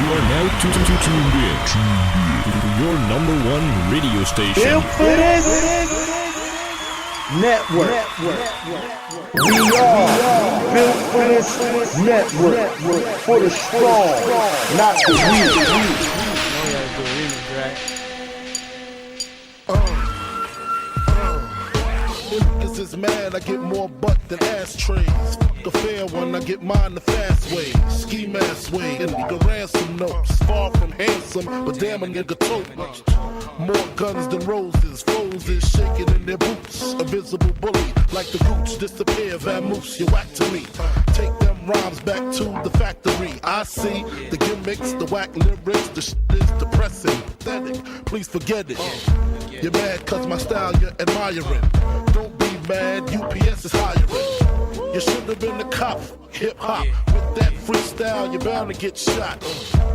are now tuned in to your number one radio station. UNFILTERED Network. We are built for this network. For the strong, not the weak. Niggas is mad, I get more butt than ashtrays. Fuck a fair one, I get mine the fast way. Ski mask way, and nigga ransom notes. Far from handsome, but damn a nigga tote. More guns than roses, foes is shaking in their boots. A visible bully, like the gooch, disappear, vamoose, you whack to me. Take them rhymes back to the factory. I see the gimmicks, the whack lyrics, the shit is depressing, pathetic. Please forget it. You're mad cause my style you're admiring. Don't be mad, UPS is hiring. You should have been a cop, hip-hop. With that freestyle, you're bound to get shot.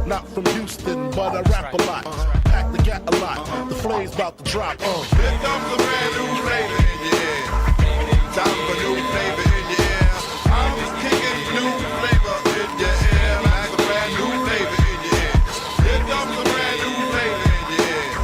Not from Houston, but I rap a lot. Pack the gat a lot, the flame's about to drop. Here comes a brand new flavor in your ear. Time for new flavor in your ear. I'm just kicking new flavor in your ear. Like a brand new flavor in your ear. Here comes a brand new flavor in your ear.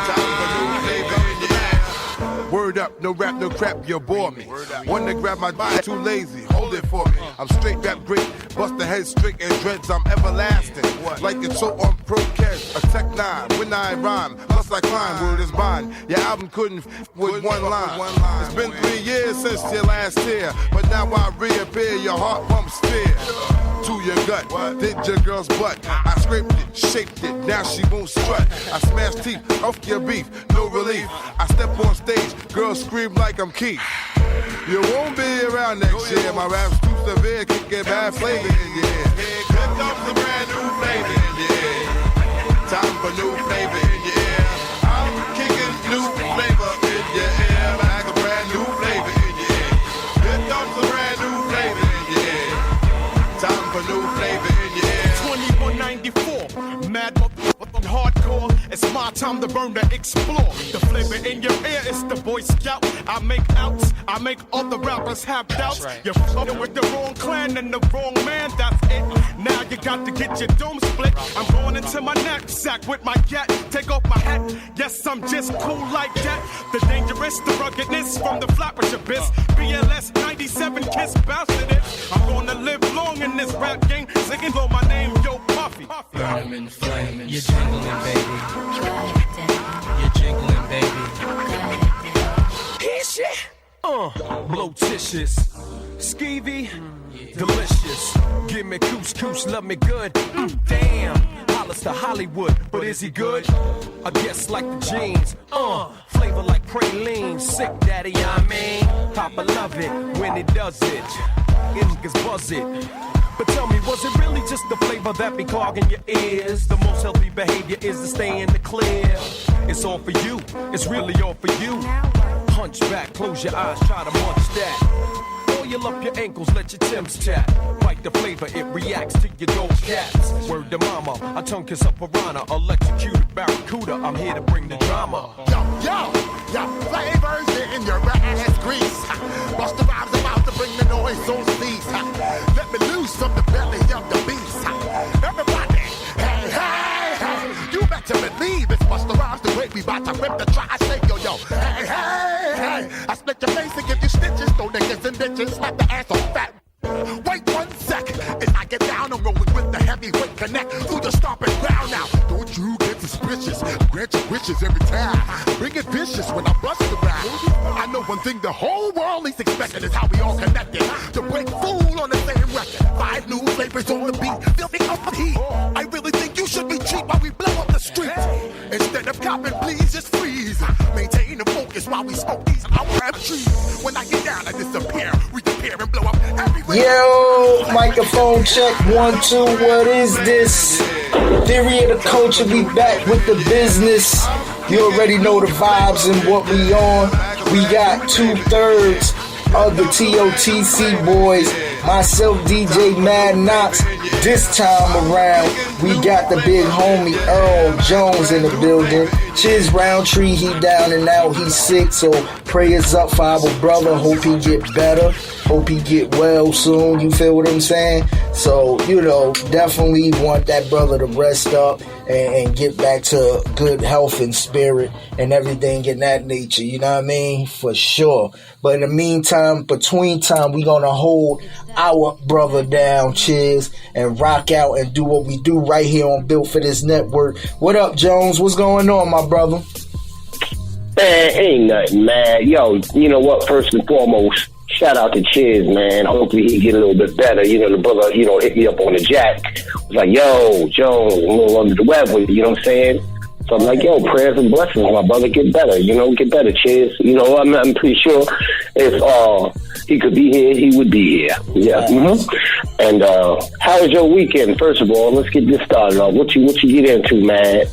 Time for new flavor in your ear. Word up, no rap, no crap, you bore me. One to grab my body, too lazy, hold it for me. I'm straight rap great, bust the head straight and dreads, I'm everlasting. Like it's so on pro cash, a tech 9, when I rhyme, plus I climb, word is mine. Your album couldn't with one line. It's been 3 years since your last tear, but now I reappear, your heart pumps fear. To your gut, did your girl's butt. I scraped it, shaped it, now she won't strut. I smashed teeth off your beef, no relief. I step on stage, girls scream like I'm Keith. You won't be around next year, my rap's too severe, can get bad flavor in your ear. Here comes a brand new flavor in your ear. Time for new flavor in your ear. I'm kicking new flavor in your ear. Like a brand new flavor in your ear. Here comes a brand new flavor in your ear. Time for new flavor in your ear. 2194, mad motherfucking hardcore. It's my time to burn, to explore. The flavor in your ear is the Boy Scout. I make outs, I make other rappers have doubts. Right. You're fucking with the wrong clan and the wrong man, that's it. Now you got to get your dome split. I'm going into my knapsack with my gat. Take off my hat, yes, I'm just cool like that. The dangerous, the ruggedness from the flappers abyss. BLS 97 Kiss bouncing it. I'm gonna live long in this rap game, singing for my name, Yo Puffy. Burn 'em in the flame, you're jingling, baby. You're jingling, baby. Hit shit. Blotitious, skeevy, delicious. Give me couscous, love me good. Damn, Hollis to Hollywood, but is he good? I guess like the jeans. Flavor like praline, sick daddy, I mean. Papa love it when he does it. Niggas buzz it. But tell me, was it really just the flavor that be clogging your ears? The most healthy behavior is to stay in the clear. It's all for you, it's really all for you. Hunch back, close your eyes, try to munch that. Oil up your ankles, let your Timbs tap. Bite the flavor, it reacts to your gold caps. Word to mama, I tongue kiss a piranha, electrocuted barracuda. I'm here to bring the drama. Yo, flavors in your ass grease. Bust the vibes about to bring the noise on cease. Let me loose from the belly of the beast. Everybody, hey, you better believe it's Busta Rhymes the way we bout to rip the tri-state, yo. Hey, I split your face and give you stitches, throw niggas and bitches, slap the ass on fat. Wait 1 second, as I get down, I'm rolling with the heavyweight connect through the stomping ground now. Don't you get suspicious, I grant your wishes every time. Bring it vicious when I bust around. I know one thing the whole world is expecting is how we all connected. To break fool on the same record. 5 new flavors on the beat, filthy up the heat. I really think you should be cheap while we blow up the streets. Instead of copping, please just freeze. Maintain the focus while we smoke these our trees. When I get down, I disappear, reappear and blow up everywhere. Yo, microphone check 1 2. What is this? Theory of the culture. We back with the business. You already know the vibes and what we on. We got 2/3 of the TOTC boys. Myself, DJ Mad Knox. This time around, we got the big homie Earl Jones in the building. Chiz Roundtree, he down and out, he's sick, so prayers up for our brother. Hope he get better. Hope he get well soon. You feel what I'm saying? So, you know, definitely want that brother to rest up and get back to good health and spirit and everything in that nature. You know what I mean? For sure. But in the meantime, between time, we gonna hold our brother down, Chiz, and rock out and do what we do right here on Built for This Network. What up, Jones? What's going on, my brother? Man, ain't nothing, man. Yo, you know what? First and foremost, shout out to Chiz, man. Hopefully he get a little bit better. You know, the brother, you know, hit me up on the jack. Was like, yo, Jones, I'm a little under the weather. You know what I'm saying? So I'm like, yo, prayers and blessings, my brother, get better. You know, get better, Chiz. You know, I'm pretty sure if he could be here, he would be here. Yeah. Mm-hmm. And how was your weekend? First of all, let's get this started off. What you get into, man?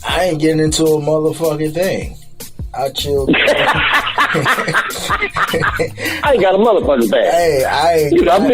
I ain't getting into a motherfucking thing. I chilled. I ain't got a motherfucking bag. Hey, I ain't. You know, I'm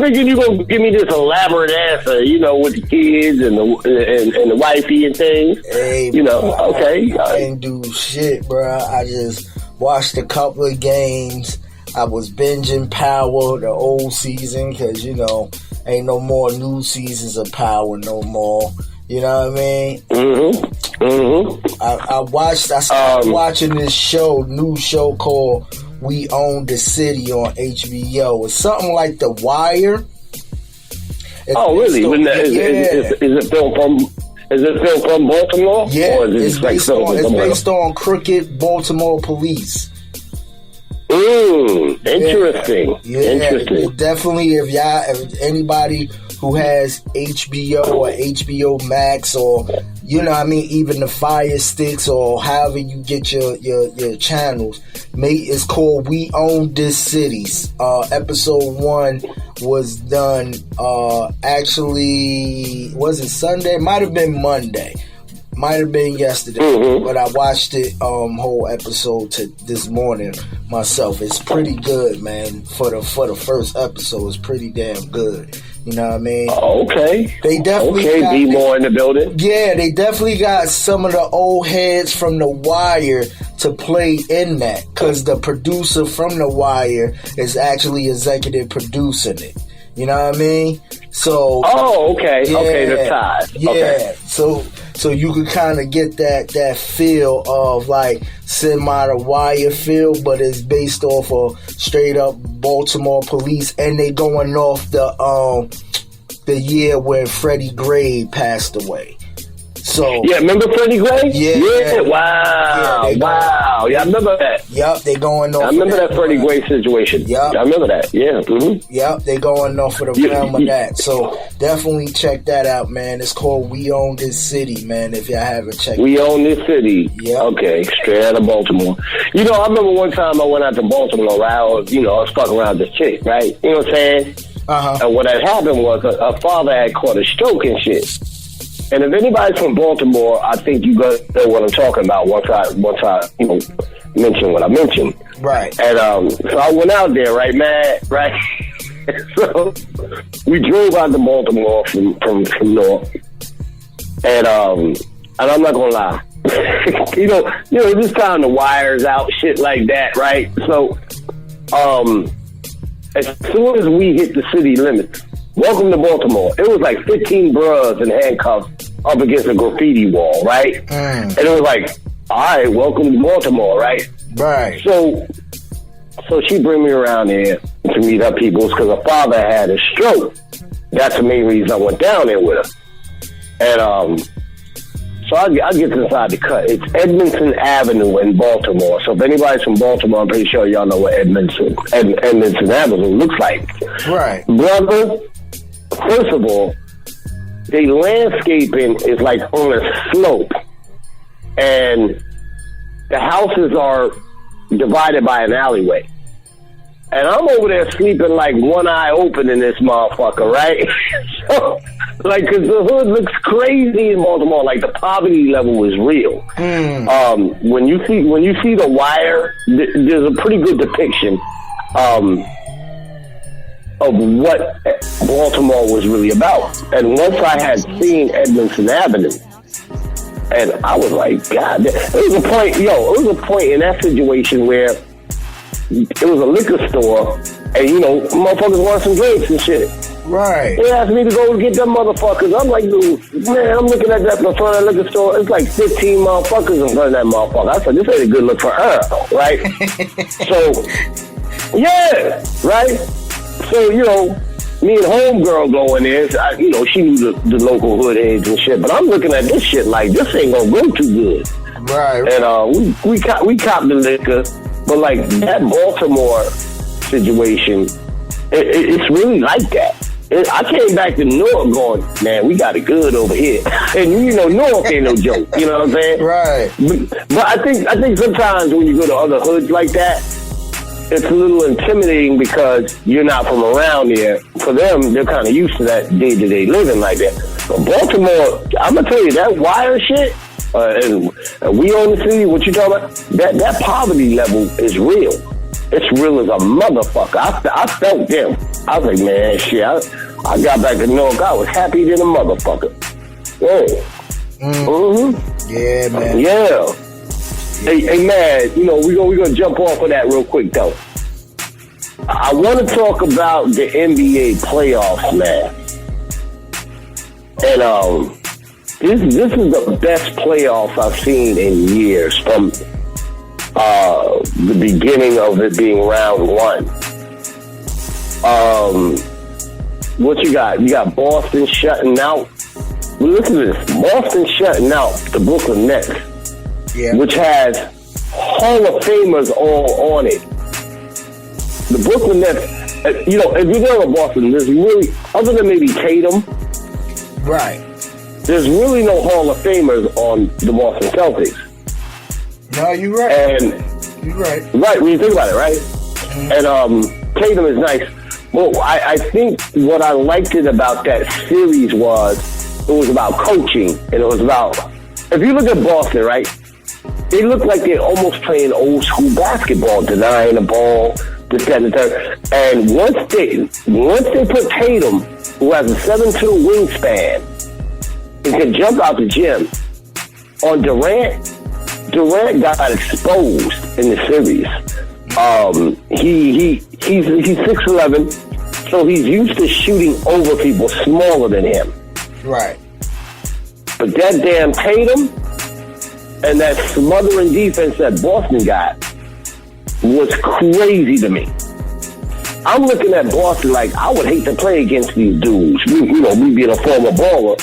thinking you gonna give me this elaborate answer. You know, with the kids and the wifey and things. Hey, you know, okay. I ain't do shit, bro. I just watched a couple of games. I was binging Power, the old season, because you know, ain't no more new seasons of Power no more. You know what I mean? Mm-hmm. Mm-hmm. I started watching this new show called We Own the City on HBO. It's something like The Wire. Really? Is it filmed from Baltimore? Yeah, or is it's based on crooked Baltimore police. Interesting. Yeah, interesting. Definitely. If anybody who has HBO or HBO Max or, you know what I mean, even the Fire Sticks or however you get your channels, it's called We Own This Cities. Episode 1 was done, actually, was it Sunday? Might have been Monday. Might have been yesterday, but I watched it whole episode this morning myself. It's pretty good, man. For the first episode, it's pretty damn good. You know what I mean? Okay. They definitely got be more in the building. Yeah, they definitely got some of the old heads from The Wire to play in that, because the producer from The Wire is actually executive producing it. You know what I mean? So. Oh, okay. Yeah, okay, they're tied. Yeah. Okay. So you could kind of get that feel of like semi The Wire feel, but it's based off of straight up Baltimore police, and they going off the year when Freddie Gray passed away. So yeah, remember Freddie Gray? Yeah. Wow. Yeah, I remember that. Yep, they going off. I remember that Freddie Gray situation. Yep. I remember that. Yeah. Mm-hmm. Yep, they going off of the realm of that. So definitely check that out, man. It's called We Own This City, man. If y'all haven't checked We Own This City. Yep. Okay, straight out of Baltimore. You know, I remember one time I went out to Baltimore, right? I was fucking around this chick, right? You know what I'm saying? Uh-huh. And what had happened was a father had caught a stroke and shit. And if anybody's from Baltimore, I think you guys know what I'm talking about once I mention what I mentioned. Right. And so I went out there, right, man, right? So we drove out to Baltimore from North. And I'm not gonna lie. you know, this time the wires out, shit like that, right? So as soon as we hit the city limits, welcome to Baltimore, it was like 15 bros in handcuffs up against a graffiti wall, right? And it was like, all right, welcome to Baltimore, right? Right. So she bring me around there to meet her peoples because her father had a stroke. That's the main reason I went down there with her. And so I get inside the cut. It's Edmondson Avenue in Baltimore. So if anybody's from Baltimore, I'm pretty sure y'all know what Edmondson Avenue looks like. Right. Brother, first of all, the landscaping is like on a slope. And the houses are divided by an alleyway. And I'm over there sleeping like one eye open in this motherfucker, right? So, like, cause the hood looks crazy in Baltimore. Like the poverty level is real. When you see The Wire, there's a pretty good depiction of what Baltimore was really about. And once I had seen Edmondson Avenue, and I was like, God, it was a point in that situation where it was a liquor store, and you know, motherfuckers want some drinks and shit. Right. They asked me to go get them motherfuckers. I'm like, dude, man, I'm looking at that in front of the liquor store. It's like 15 motherfuckers in front of that motherfucker. I said, this ain't a good look for Earl, right? So, yeah, right? So, you know, me and homegirl go in there. You know, she knew the local hood heads and shit. But I'm looking at this shit like, this ain't gonna go too good. Right. And we copped the liquor. But, like, that Baltimore situation, it's really like that. I came back to Newark going, man, we got it good over here. And, you know, Newark ain't no joke. You know what I'm saying? Right. But I think sometimes when you go to other hoods like that, it's a little intimidating because you're not from around there. For them, they're kind of used to that day-to-day living like that. But Baltimore, I'm going to tell you, that wire shit, and we own the city, what you talking about, that poverty level is real. It's real as a motherfucker. I felt them. I was like, man, shit, I got back to New York. I was happy than a motherfucker. Yeah. Mm-hmm. Yeah, man. Yeah. Hey, man, you know, we're gonna jump off of that real quick, though. I want to talk about the NBA playoffs, man. And this is the best playoffs I've seen in years from the beginning of it being round one. What you got? You got Boston shutting out. Well, listen to this. Boston shutting out the Brooklyn Nets, which has Hall of Famers all on it. The Brooklyn Nets, you know, if you know about Boston, there's really, other than maybe Tatum, right, there's really no Hall of Famers on the Boston Celtics. No, you're right. And you're right. Right, when you think about it, right? Mm-hmm. And Tatum is nice. Well, I think what I liked it about that series was it was about coaching, and it was about, if you look at Boston, right, they look like they're almost playing old school basketball, denying the ball, this, that, and the third. And once they put Tatum, who has a 7'2" wingspan, and can jump out the gym, on Durant got exposed in the series. He's 6'11", so he's used to shooting over people smaller than him. Right. But that damn Tatum and that smothering defense that Boston got was crazy to me. I'm looking at Boston like, I would hate to play against these dudes. Me being a former baller,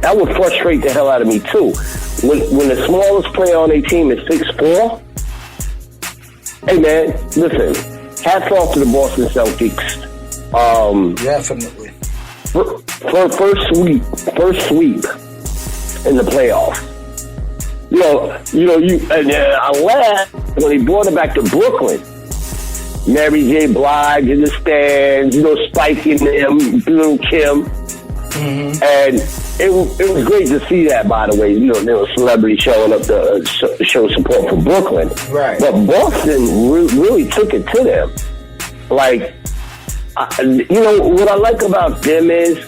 that would frustrate the hell out of me too. When the smallest player on a team is 6'4", hey man, listen, hats off to the Boston Celtics. Definitely. First sweep in the playoffs. I laughed when he brought it back to Brooklyn. Mary J. Blige in the stands, spiking them, little Kim. Mm-hmm. And it was great to see that, by the way. There was celebrities showing up to show support for Brooklyn. Right. But Boston really took it to them. Like, what I like about them is,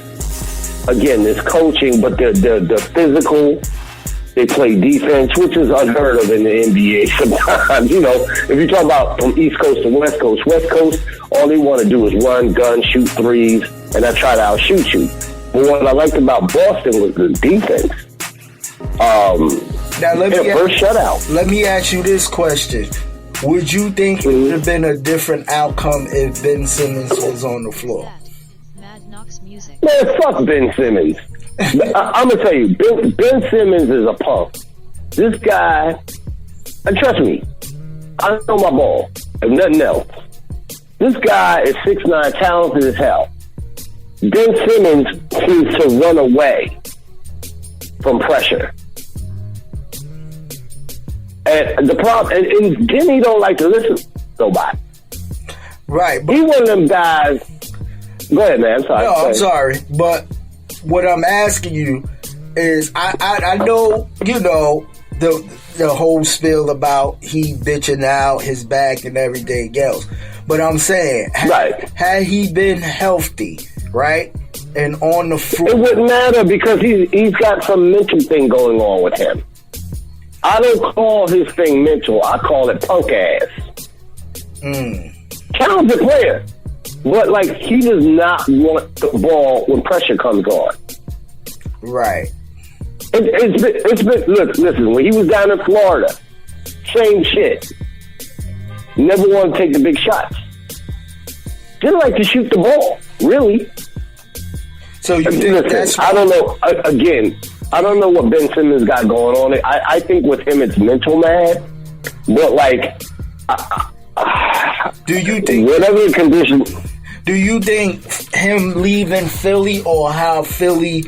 again, this coaching, but the physical. They play defense, which is unheard of in the NBA sometimes. If you talk about from East Coast to West Coast, all they want to do is run, gun, shoot threes, and I try to outshoot you. But what I liked about Boston was the defense. Now first shutout. Let me ask you this question. Would you think it would have been a different outcome if Ben Simmons was on the floor? Man, fuck Ben Simmons. I'm gonna tell you, Ben Simmons is a punk. This guy, and trust me, I know my ball, if nothing else. This guy is 6'9", talented as hell. Ben Simmons seems to run away from pressure. And the problem, and then he don't like to listen to nobody. Right. He's one of them guys. Go ahead, man. I'm sorry. No, I'm sorry, but what I'm asking you is, I know, the whole spiel about he bitching out his back and everything else. But I'm saying, had he been healthy, right, and on the floor, it wouldn't matter because he's got some mental thing going on with him. I don't call his thing mental. I call it punk ass. Talented player. But, like, he does not want the ball when pressure comes on. Right. It's been, look, listen, when he was down in Florida, same shit. Never want to take the big shots. Didn't like to shoot the ball, really. So you think that's... I don't know, again, I don't know what Ben Simmons got going on. I think with him it's mental, man. But, like... do you think... Whatever the condition... Do you think him leaving Philly or how Philly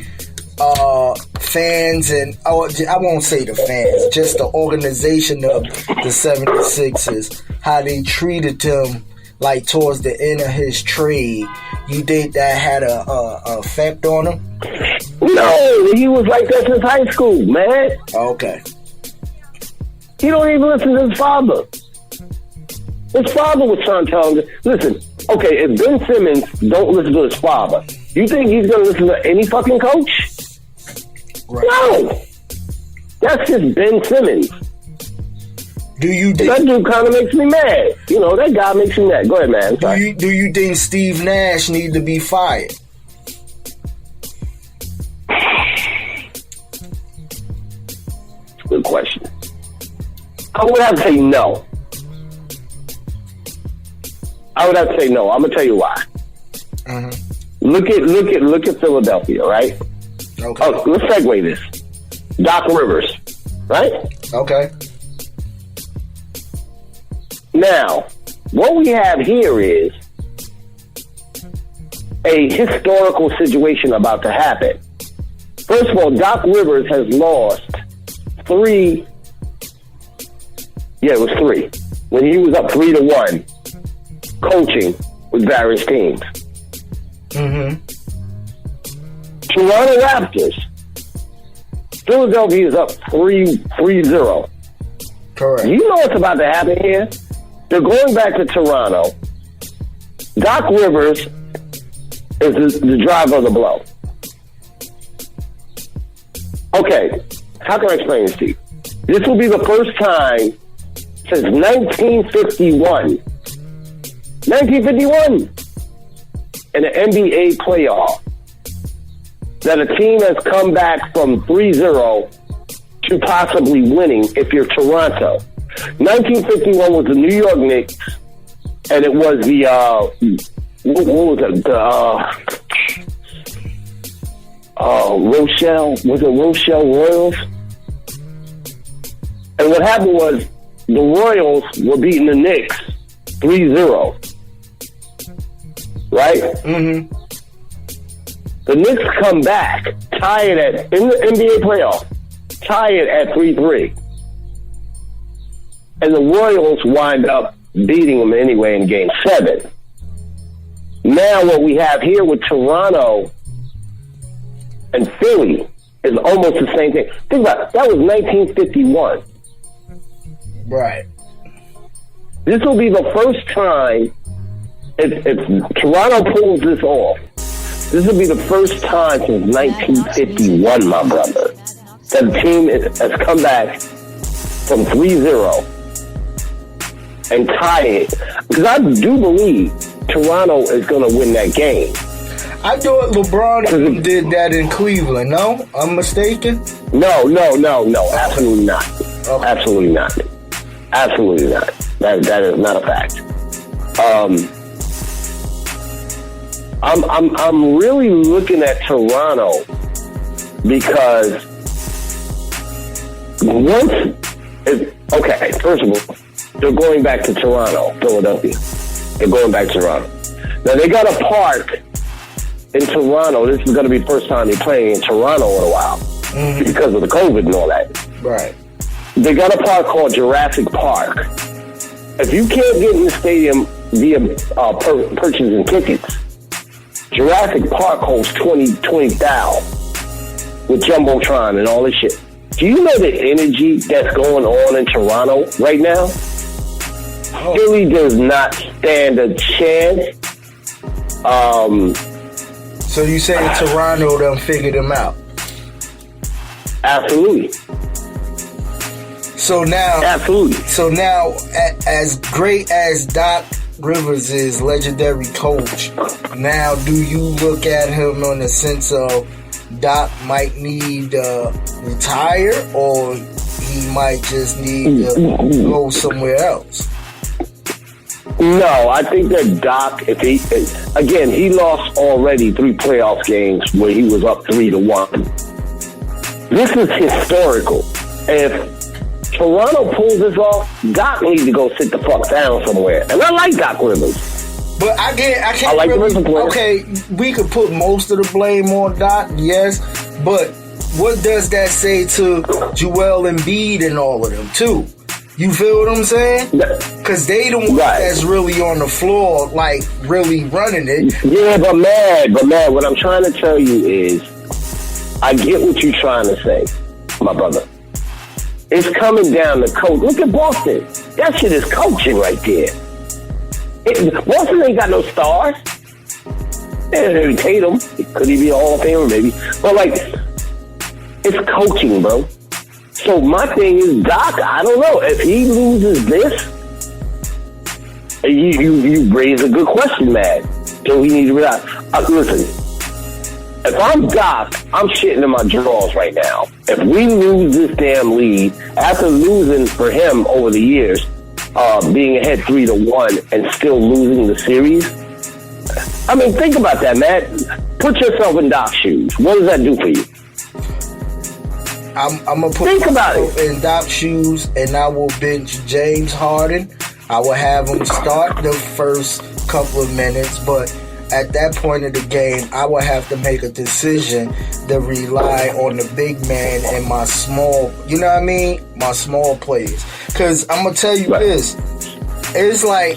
fans and... I won't say the fans, just the organization of the 76ers, how they treated him, like, towards the end of his trade, you think that had a effect on him? No, he was like that since high school, man. Okay. He don't even listen to his father. His father was trying to tell him, listen, okay, if Ben Simmons don't listen to his father, you think he's going to listen to any fucking coach? Right. No. That's just Ben Simmons. Do you think... That dude kind of makes me mad. You know, that guy makes me mad. Go ahead, man. Do you think Steve Nash need to be fired? Good question. I would have to say no. I'm gonna tell you why. Look at Philadelphia, right? Okay. Oh, let's segue this. Doc Rivers, right? Okay. Now, what we have here is a historical situation about to happen. First of all, Doc Rivers has lost 3. Yeah, it was 3. When he was up 3-1, coaching with various teams. Toronto Raptors. Philadelphia is up 3-0. Correct. You know what's about to happen here? They're going back to Toronto. Doc Rivers is the driver of the blow. Okay, how can I explain this to you? This will be the first time since 1951 in the NBA playoff that a team has come back from 3-0 to possibly winning if you're Toronto. 1951 was the New York Knicks, and it was the what was it? Rochelle, was it Rochelle Royals? And what happened was the Royals were beating the Knicks 3-0. Right? The Knicks come back, tie it in the NBA playoff, tie it at 3-3. And the Royals wind up beating them anyway in Game 7. Now what we have here with Toronto and Philly is almost the same thing. Think about it. That was 1951. Right. This will be the first time, if Toronto pulls this off, this will be the first time since 1951, my brother, that the team has come back from 3-0 and tie it. Because I do believe Toronto is going to win that game. I thought LeBron did that in Cleveland. No? I'm mistaken? No. Absolutely not. Okay. Absolutely not. Absolutely not. That is not a fact. I'm really looking at Toronto because first of all, they're going back to Toronto, Philadelphia. They're going back to Toronto. Now they got a park in Toronto. This is going to be the first time they're playing in Toronto in a while because of the COVID and all that. Right. They got a park called Jurassic Park. If you can't get in the stadium via purchasing tickets, Jurassic Park holds 20,000 with Jumbotron and all this shit. Do you know the energy that's going on in Toronto right now? Oh. Philly does not stand a chance. So you say Toronto done figured them out? Absolutely. So now, Absolutely. So now, as great as Doc Rivers is, legendary coach, now do you look at him in the sense of Doc might need to retire, or he might just need to go somewhere else? No, I think that Doc, he lost already 3 playoff games where he was up 3-1. This is historical. If Toronto pulls this off, Doc needs to go sit the fuck down somewhere. And I like Doc Rivers. But I can't like really, the player. okay, we could put most of the blame on Doc, yes, but what does that say to Joel Embiid and all of them, too? You feel what I'm saying? Because they the ones that's really on the floor, like, really running it. Yeah, but man, what I'm trying to tell you is, I get what you're trying to say, my brother. It's coming down to coach. Look at Boston. That shit is coaching right there. Boston ain't got no stars. They Tatum. Could he be a Hall of Famer? Maybe. But, like, it's coaching, bro. So my thing is, Doc, I don't know. If he loses this, you raise a good question, man. So we need to realize. Listen, if I'm Doc, I'm shitting in my drawers right now. If we lose this damn lead, after losing for him over the years, being ahead 3-1 and still losing the series, I mean, think about that, man. Put yourself in Doc's shoes. What does that do for you? I'm gonna put myself in Doc's shoes, and I will bench James Harden. I will have him start the first couple of minutes, but at that point of the game, I will have to make a decision to rely on the big man and my small, you know what I mean? My small players. Because I'm going to tell you this. It's like,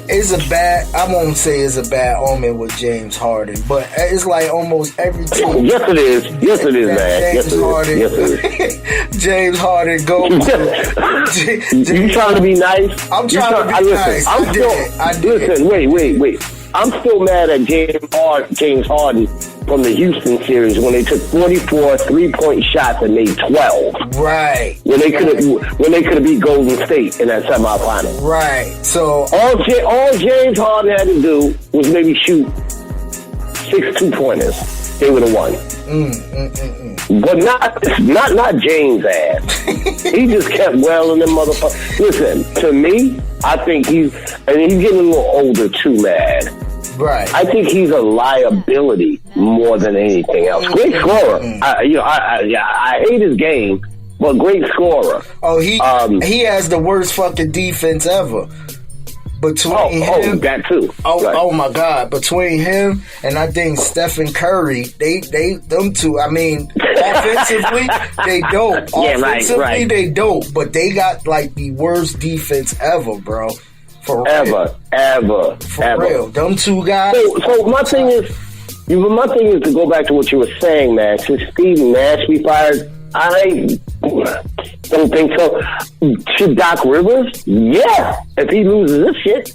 I won't say it's a bad omen with James Harden, but it's like almost every team. Yes, it is. Yes, it is, man. James Harden. Yes, it is. James Harden goes. You trying to be nice? I'm trying to be nice. I did. Listen, wait. I'm still mad at James Harden from the Houston series when they took 44 3-point shots and made 12. Right. When they could have beat Golden State in that semifinal. Right. So all James Harden had to do was maybe shoot 6 2-pointers. They would have won. But not James' ass. He just kept welling them motherfuckers. Listen, to me, I think he's getting a little older too, man. Right. I think he's a liability more than anything else. Great scorer. I hate his game, but great scorer. Oh, he has the worst fucking defense ever. Between him, that too. Oh my God! Between him and I think Stephen Curry, them two. I mean, offensively they dope. Offensively they dope, but they got like the worst defense ever, bro. For real. Ever. Real. Them two guys. So my thing is to go back to what you were saying, man. Should Steve Nash be fired? I don't think so. Should Doc Rivers? Yeah. If he loses this shit.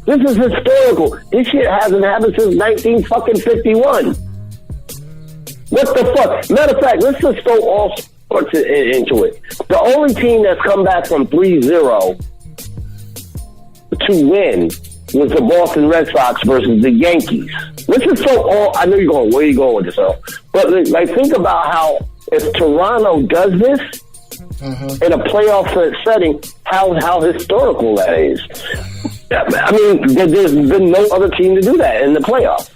This is historical. This shit hasn't happened since 1951. What the fuck? Matter of fact, let's just throw all sports into it. The only team that's come back from 3-0 to win was the Boston Red Sox versus the Yankees. Let's just throw all. I know you're going. Where are you going with this, Earl? But like, think about how if Toronto does this in a playoff setting, how historical that is. I mean, there's been no other team to do that in the playoffs.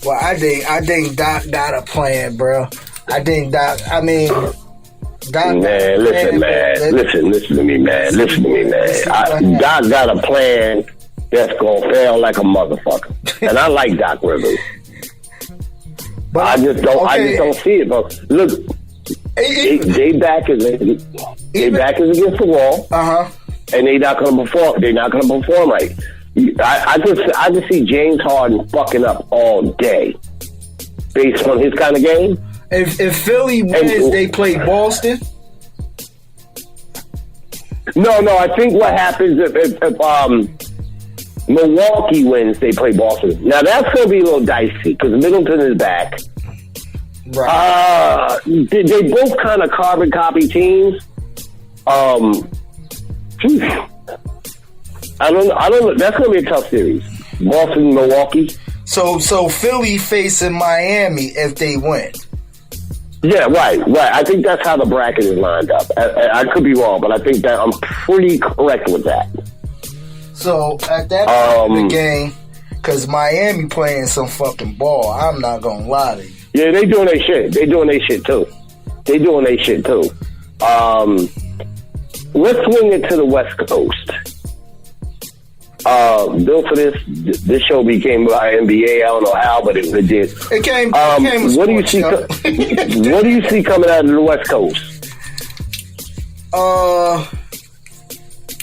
Well, I think Doc got a plan, bro. I think Doc. I mean. Doc, man, listen to me, man. Doc got a plan that's gonna fail like a motherfucker, and I like Doc Rivers. But I just don't see it, bro. Look, they back is against the wall, and they not gonna perform. They're not gonna perform right. I just see James Harden fucking up all day, based on his kind of game. If Philly wins, they play Boston. No. I think what happens if Milwaukee wins, they play Boston. Now that's going to be a little dicey because Middleton is back. Right. They both kind of carbon copy teams. I don't know. That's going to be a tough series. Boston, Milwaukee. So Philly facing Miami if they win. Yeah, right. I think that's how the bracket is lined up. I could be wrong, but I think that I'm pretty correct with that. So at that point of the game, because Miami playing some fucking ball, I'm not gonna lie to you. Yeah, they doing their shit. Too. Let's swing it to the West Coast. Built for this show became by NBA. I don't know how, but it did. It came. What do you see? What do you see coming out of the West Coast?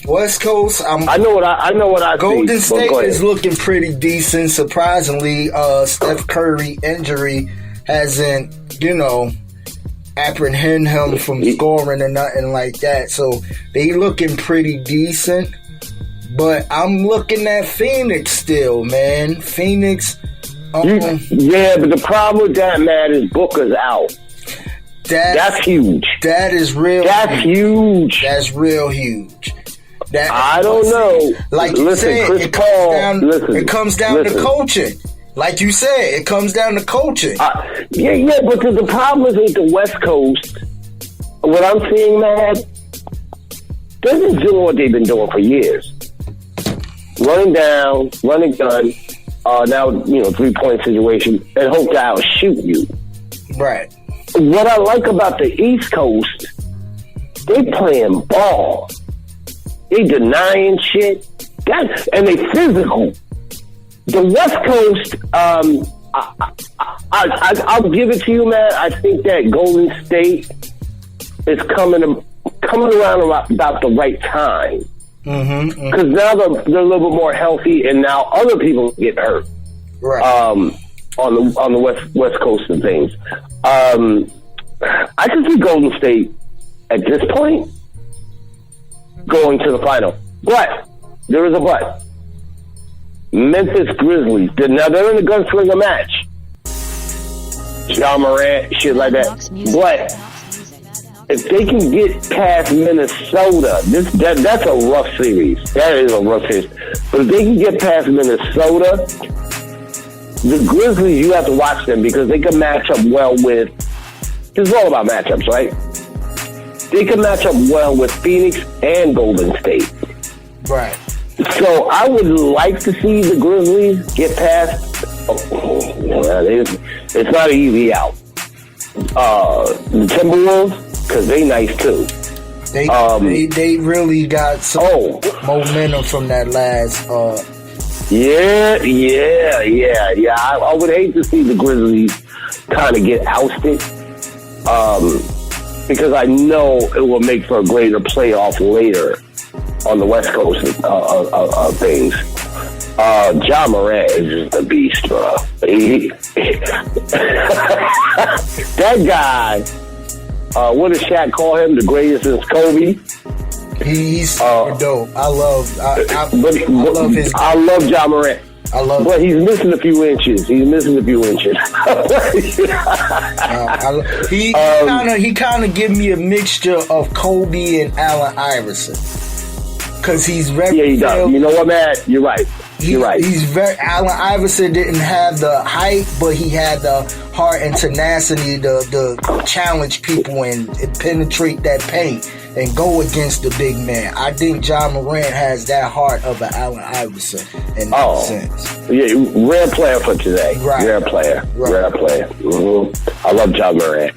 West Coast. I know what I Golden see. State is looking pretty decent. Surprisingly, Steph Curry injury hasn't, apprehend him from scoring or nothing like that. So they looking pretty decent. But I'm looking at Phoenix still, man. Phoenix. Yeah, but the problem with that, man, is Booker's out. That's huge. That is real. That's huge. That's real huge. I don't know. Like you said, it comes down to coaching. Like you said, it comes down to coaching. Yeah, but the problem is with the West Coast, what I'm seeing, man, they're just doing what they've been doing for years. Running down, running gun, now, 3-point situation, and hope to outshoot you. Right. What I like about the East Coast, they playing ball. They denying shit. And they physical. The West Coast, I'll give it to you, man. I think that Golden State is coming around about the right time. Because now they're a little bit more healthy, and now other people get hurt. Right. On the West Coast of things. I can see Golden State at this point going to the final. But there is a but. Memphis Grizzlies. Now they're in the gunslinger match. Ja Morant, shit like that. But if they can get past Minnesota, that's a rough series. That is a rough series. But if they can get past Minnesota, the Grizzlies, you have to watch them because they can match up well with. It's all about matchups, right? They can match up well with Phoenix and Golden State. Right. So I would like to see the Grizzlies get past. It's not an easy out. The Timberwolves, because they nice too. They really got some momentum from that last. Yeah. I would hate to see the Grizzlies kind of get ousted. Because I know it will make for a greater playoff later on the West Coast of things. Ja Morant is just a beast, bro. That guy, what does Shaq call him? The greatest since Kobe? He's dope. I love his game. I love Ja Morant. But he's missing a few inches. He kind of give me a mixture of Kobe and Allen Iverson. Because he's very... Yeah, he does. You know what, man? You're right. He's very... Allen Iverson didn't have the height, but he had the heart and tenacity to challenge people and penetrate that paint and go against the big man. I think Ja Morant has that heart of an Allen Iverson in that sense. Yeah, rare player for today. Right. Rare player. Mm-hmm. I love Ja Morant.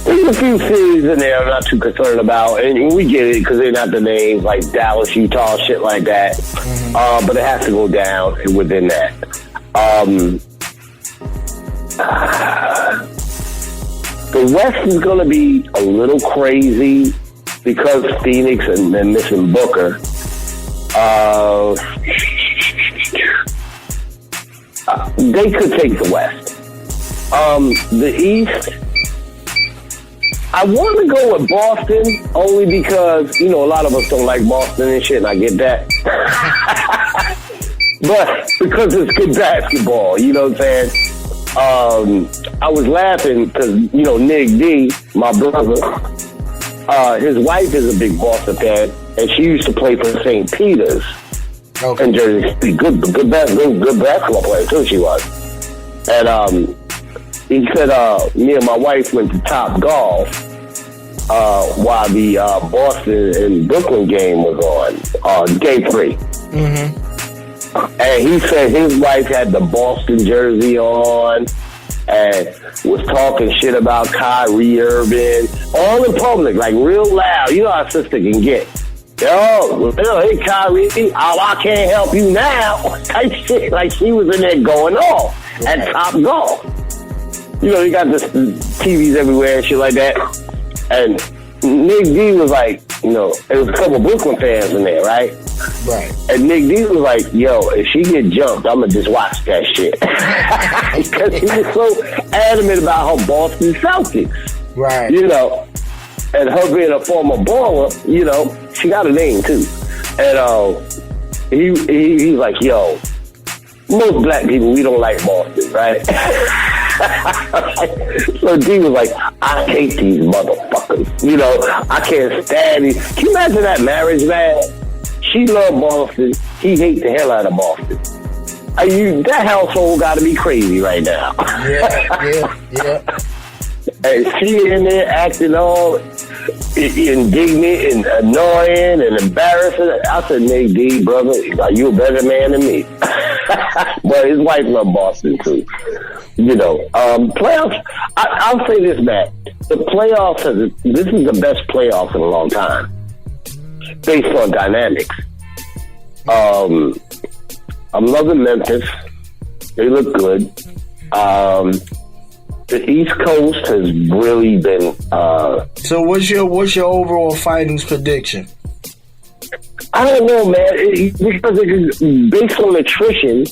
There's a few cities in there I'm not too concerned about, and we get it because they're not the names like Dallas, Utah, shit like that. Mm-hmm. But it has to go down within that. The West is going to be a little crazy because Phoenix and missing Booker. They could take the West. The East, I want to go with Boston only because, a lot of us don't like Boston and shit, and I get that. But because it's good basketball, you know what I'm saying? I was laughing because, Nick D, my brother, his wife is a big Boston fan, and she used to play for St. Peter's in Jersey City. Good basketball player too. She was, and he said me and my wife went to Top Golf while the Boston and Brooklyn game was on game 3. And he said his wife had the Boston jersey on and was talking shit about Kyrie Irving, all in public, like real loud. You know how sister can get. Yo, hey Kyrie, I can't help you now. Type shit, like she was in there going off at Top Golf. You know, you got this TVs everywhere and shit like that. And Nick D was like, you know, there was a couple Brooklyn fans in there, right? Right. And Nick D was like, yo, if she get jumped, I'm going to just watch that shit. Because he was so adamant about her Boston Celtics. Right. You know, and her being a former baller, you know, she got a name too. And he's like, yo, most black people, we don't like Boston, right? So D was like, I hate these motherfuckers. You know, I can't stand these. Can you imagine that marriage, man? She loved Boston. He hates the hell out of Boston. That household got to be crazy right now. Yeah. And she in there acting all indignant and annoying and embarrassing. I said, Nate D, brother, you a better man than me. But his wife loved Boston too. You know, playoffs. I'll say this, Matt. The playoffs. This is the best playoffs in a long time, based on dynamics. I'm loving Memphis. They look good. The East Coast has really been. So what's your overall finals prediction? I don't know, man. Because it's based on attrition.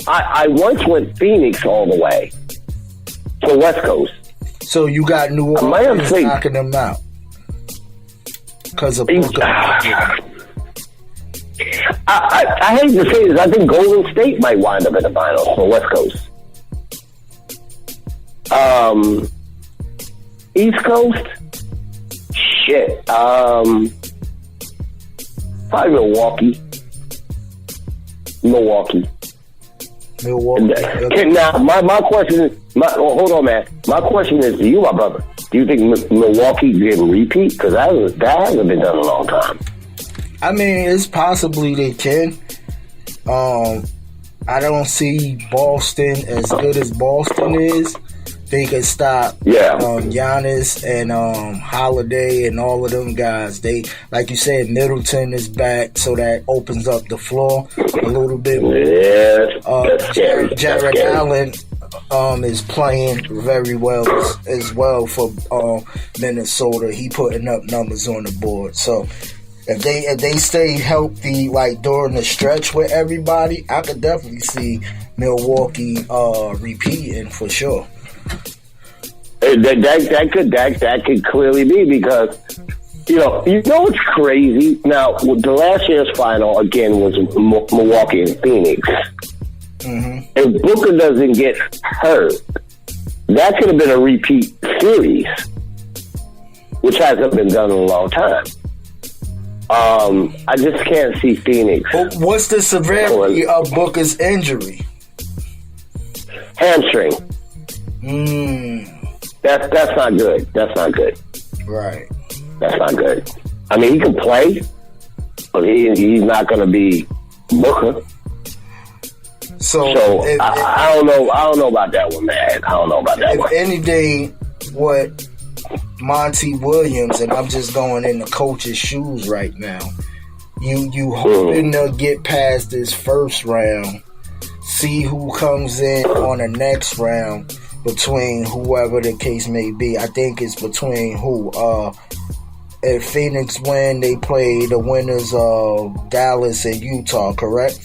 I once went Phoenix all the way to West Coast. So you got New Orleans knocking them out because of Booker. I hate to say this. I think Golden State might wind up in the finals for West Coast. East Coast, shit. Probably Milwaukee. Now, my question is, hold on, man. My question is to you, my brother. Do you think Milwaukee can repeat? Because that hasn't been done in a long time. I mean, it's possibly they can. I don't see Boston as good as Boston is. They can stop Giannis and Holiday and all of them guys. They, like you said, Middleton is back, so that opens up the floor a little bit more. Yes, Jared Allen is playing very well as well for Minnesota. He putting up numbers on the board. So if they stay healthy, like during the stretch with everybody, I could definitely see Milwaukee repeating for sure. That could clearly be because you know what's crazy. Now the last year's final again was Milwaukee and Phoenix. Mm-hmm. If Booker doesn't get hurt, that could have been a repeat series, which hasn't been done in a long time. I just can't see Phoenix. What's the severity of Booker's injury? Hamstring. That's not good. That's not good. Right. That's not good. I mean, he can play, but he's not going to be Booker. So I don't know. I don't know about that one, man. I don't know about that one. If anything, what Monty Williams, and I'm just going in the coach's shoes right now. You hoping to get past this first round, see who comes in on the next round between whoever the case may be. I think it's between who. If Phoenix win, they play the winners of Dallas and Utah, correct?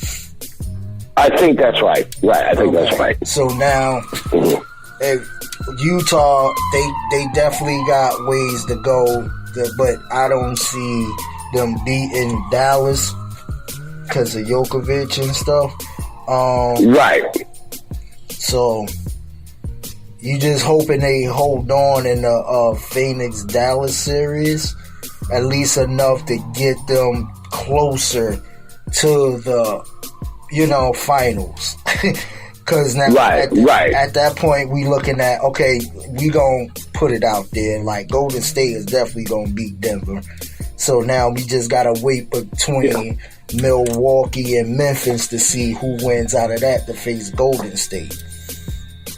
I think that's right. Right, I think that's right. So now, if Utah, they definitely got ways to go, but I don't see them beating Dallas because of Jokovic and stuff. Right. So, You just hoping they hold on in the Phoenix Dallas series, at least enough to get them closer to the, finals. Because now, at that point, we looking at, okay, we gonna put it out there. Like, Golden State is definitely gonna beat Denver. So now we just gotta wait between Milwaukee and Memphis to see who wins out of that to face Golden State.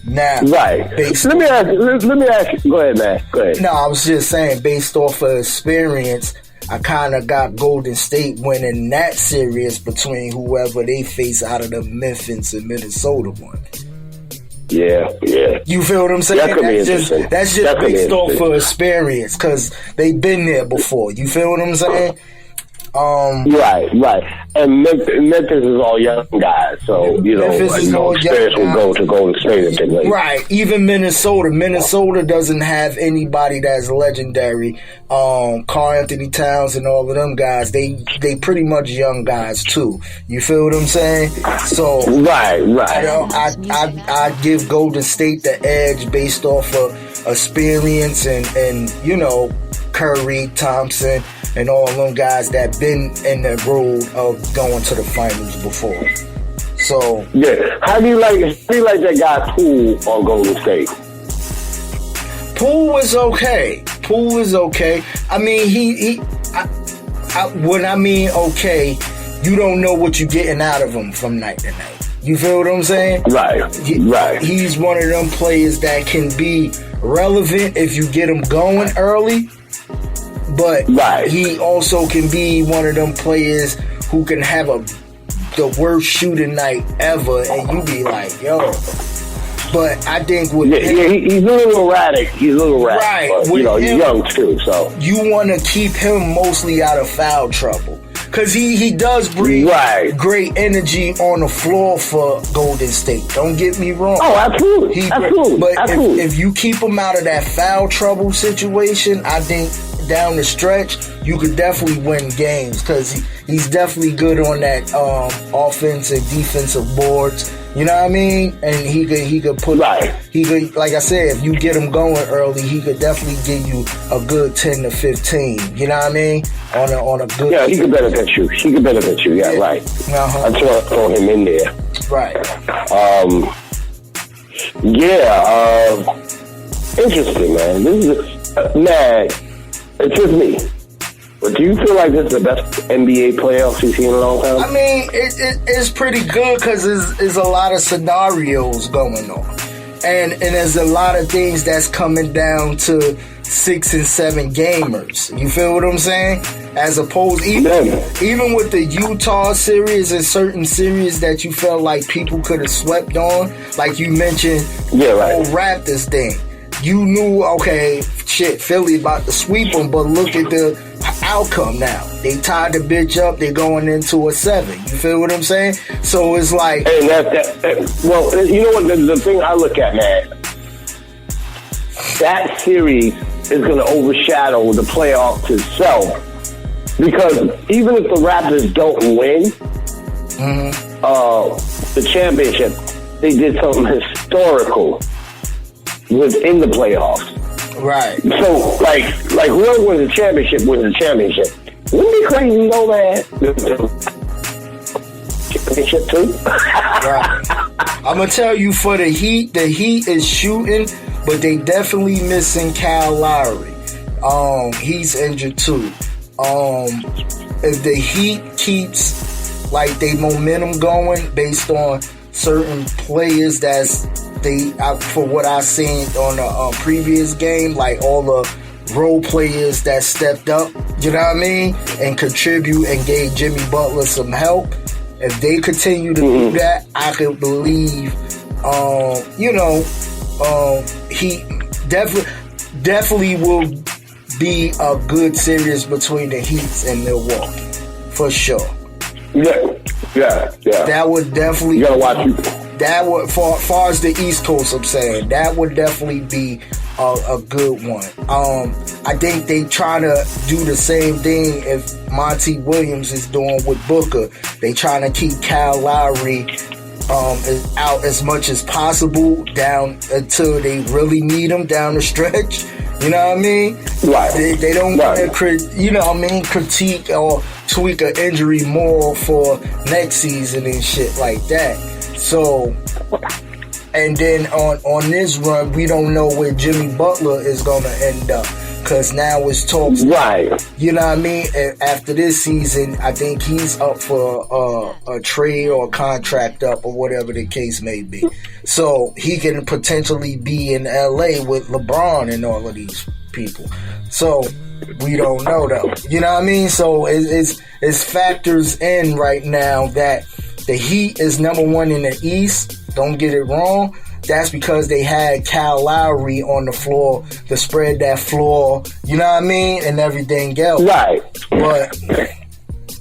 Now, let me ask you. Go ahead, man. Go ahead. No, I was just saying, based off of experience, I kind of got Golden State winning that series between whoever they face out of the Memphis and Minnesota one. Yeah. You feel what I'm saying? That's just based off of experience, because they've been there before. You feel what I'm saying? Right. And Memphis is all young guys, so experience will go to Golden State if they win. Right. Even Minnesota doesn't have anybody that's legendary. Karl Anthony Towns and all of them guys, they pretty much young guys too. You feel what I'm saying? So right. I give Golden State the edge based off of experience and Curry, Thompson, and all them guys that been in the road of going to the finals before. So how do you like that guy Poole on Golden State? Poole is okay. I mean, when I mean okay, you don't know what you're getting out of him from night to night. You feel what I'm saying? Right. He's one of them players that can be relevant if you get him going early. But he also can be one of them players who can have the worst shooting night ever, and you be like, yo. But I think with him, he's a little erratic. Right. But, he's young too, so you want to keep him mostly out of foul trouble. Because he does bring great energy on the floor for Golden State. Don't get me wrong. Oh, absolutely. But if you keep him out of that foul trouble situation, I think down the stretch, you could definitely win games, because he's definitely good on that offensive, defensive boards. You know what I mean? And he could put he could, like I said, if you get him going early, he could definitely give you a good 10 to 15. You know what I mean? On a good he could benefit you. Yeah, right. Uh-huh. That's why I throw him in there. Right. Interesting, man. This is it's just me. But do you feel like this is the best NBA playoffs you've seen in a long time? I mean, it's pretty good, because there's a lot of scenarios going on. And there's a lot of things that's coming down to 6 and 7 gamers. You feel what I'm saying? As opposed, even with the Utah series and certain series that you felt like people could have swept on, like you mentioned, the whole Raptors thing. You knew, okay, Philly about to sweep them, but look at the outcome now. They tied the bitch up. They're going into a 7. You feel what I'm saying? So it's like... And well, you know what? The thing I look at, man, that series is going to overshadow the playoffs itself. Because even if the Raptors don't win the championship, they did something historical within the playoffs. Right. So, like whoever wins the championship wins the championship. Wouldn't it be crazy though, man? Championship too? Right. I'm going to tell you, for the Heat is shooting, but they definitely missing Kyle Lowry. He's injured too. If the Heat keeps like they momentum going based on certain players for what I seen on the previous game, like all the role players that stepped up, you know what I mean, and contribute and gave Jimmy Butler some help. If they continue to do that, I could believe, he definitely will be a good series between the Heat and Milwaukee, for sure. Yeah. That would definitely. You gotta watch. That would, far as the East Coast, I'm saying, that would definitely be a good one. I think they trying to do the same thing if Monty Williams is doing with Booker. They trying to keep Kyle Lowry out as much as possible down until they really need him down the stretch. You know what I mean? Right. They don't want to, you know what I mean, critique or tweak an injury more for next season and shit like that. So, and then on this run, we don't know where Jimmy Butler is going to end up. Because now it's talks. Right. You know what I mean? And after this season, I think he's up for a trade or a contract up or whatever the case may be. So he can potentially be in LA with LeBron and all of these people. So we don't know though. You know what I mean? So it's factors in right now that the Heat is number one in the East. Don't get it wrong. That's because they had Kyle Lowry on the floor to spread that floor, you know what I mean, and everything else. Right. But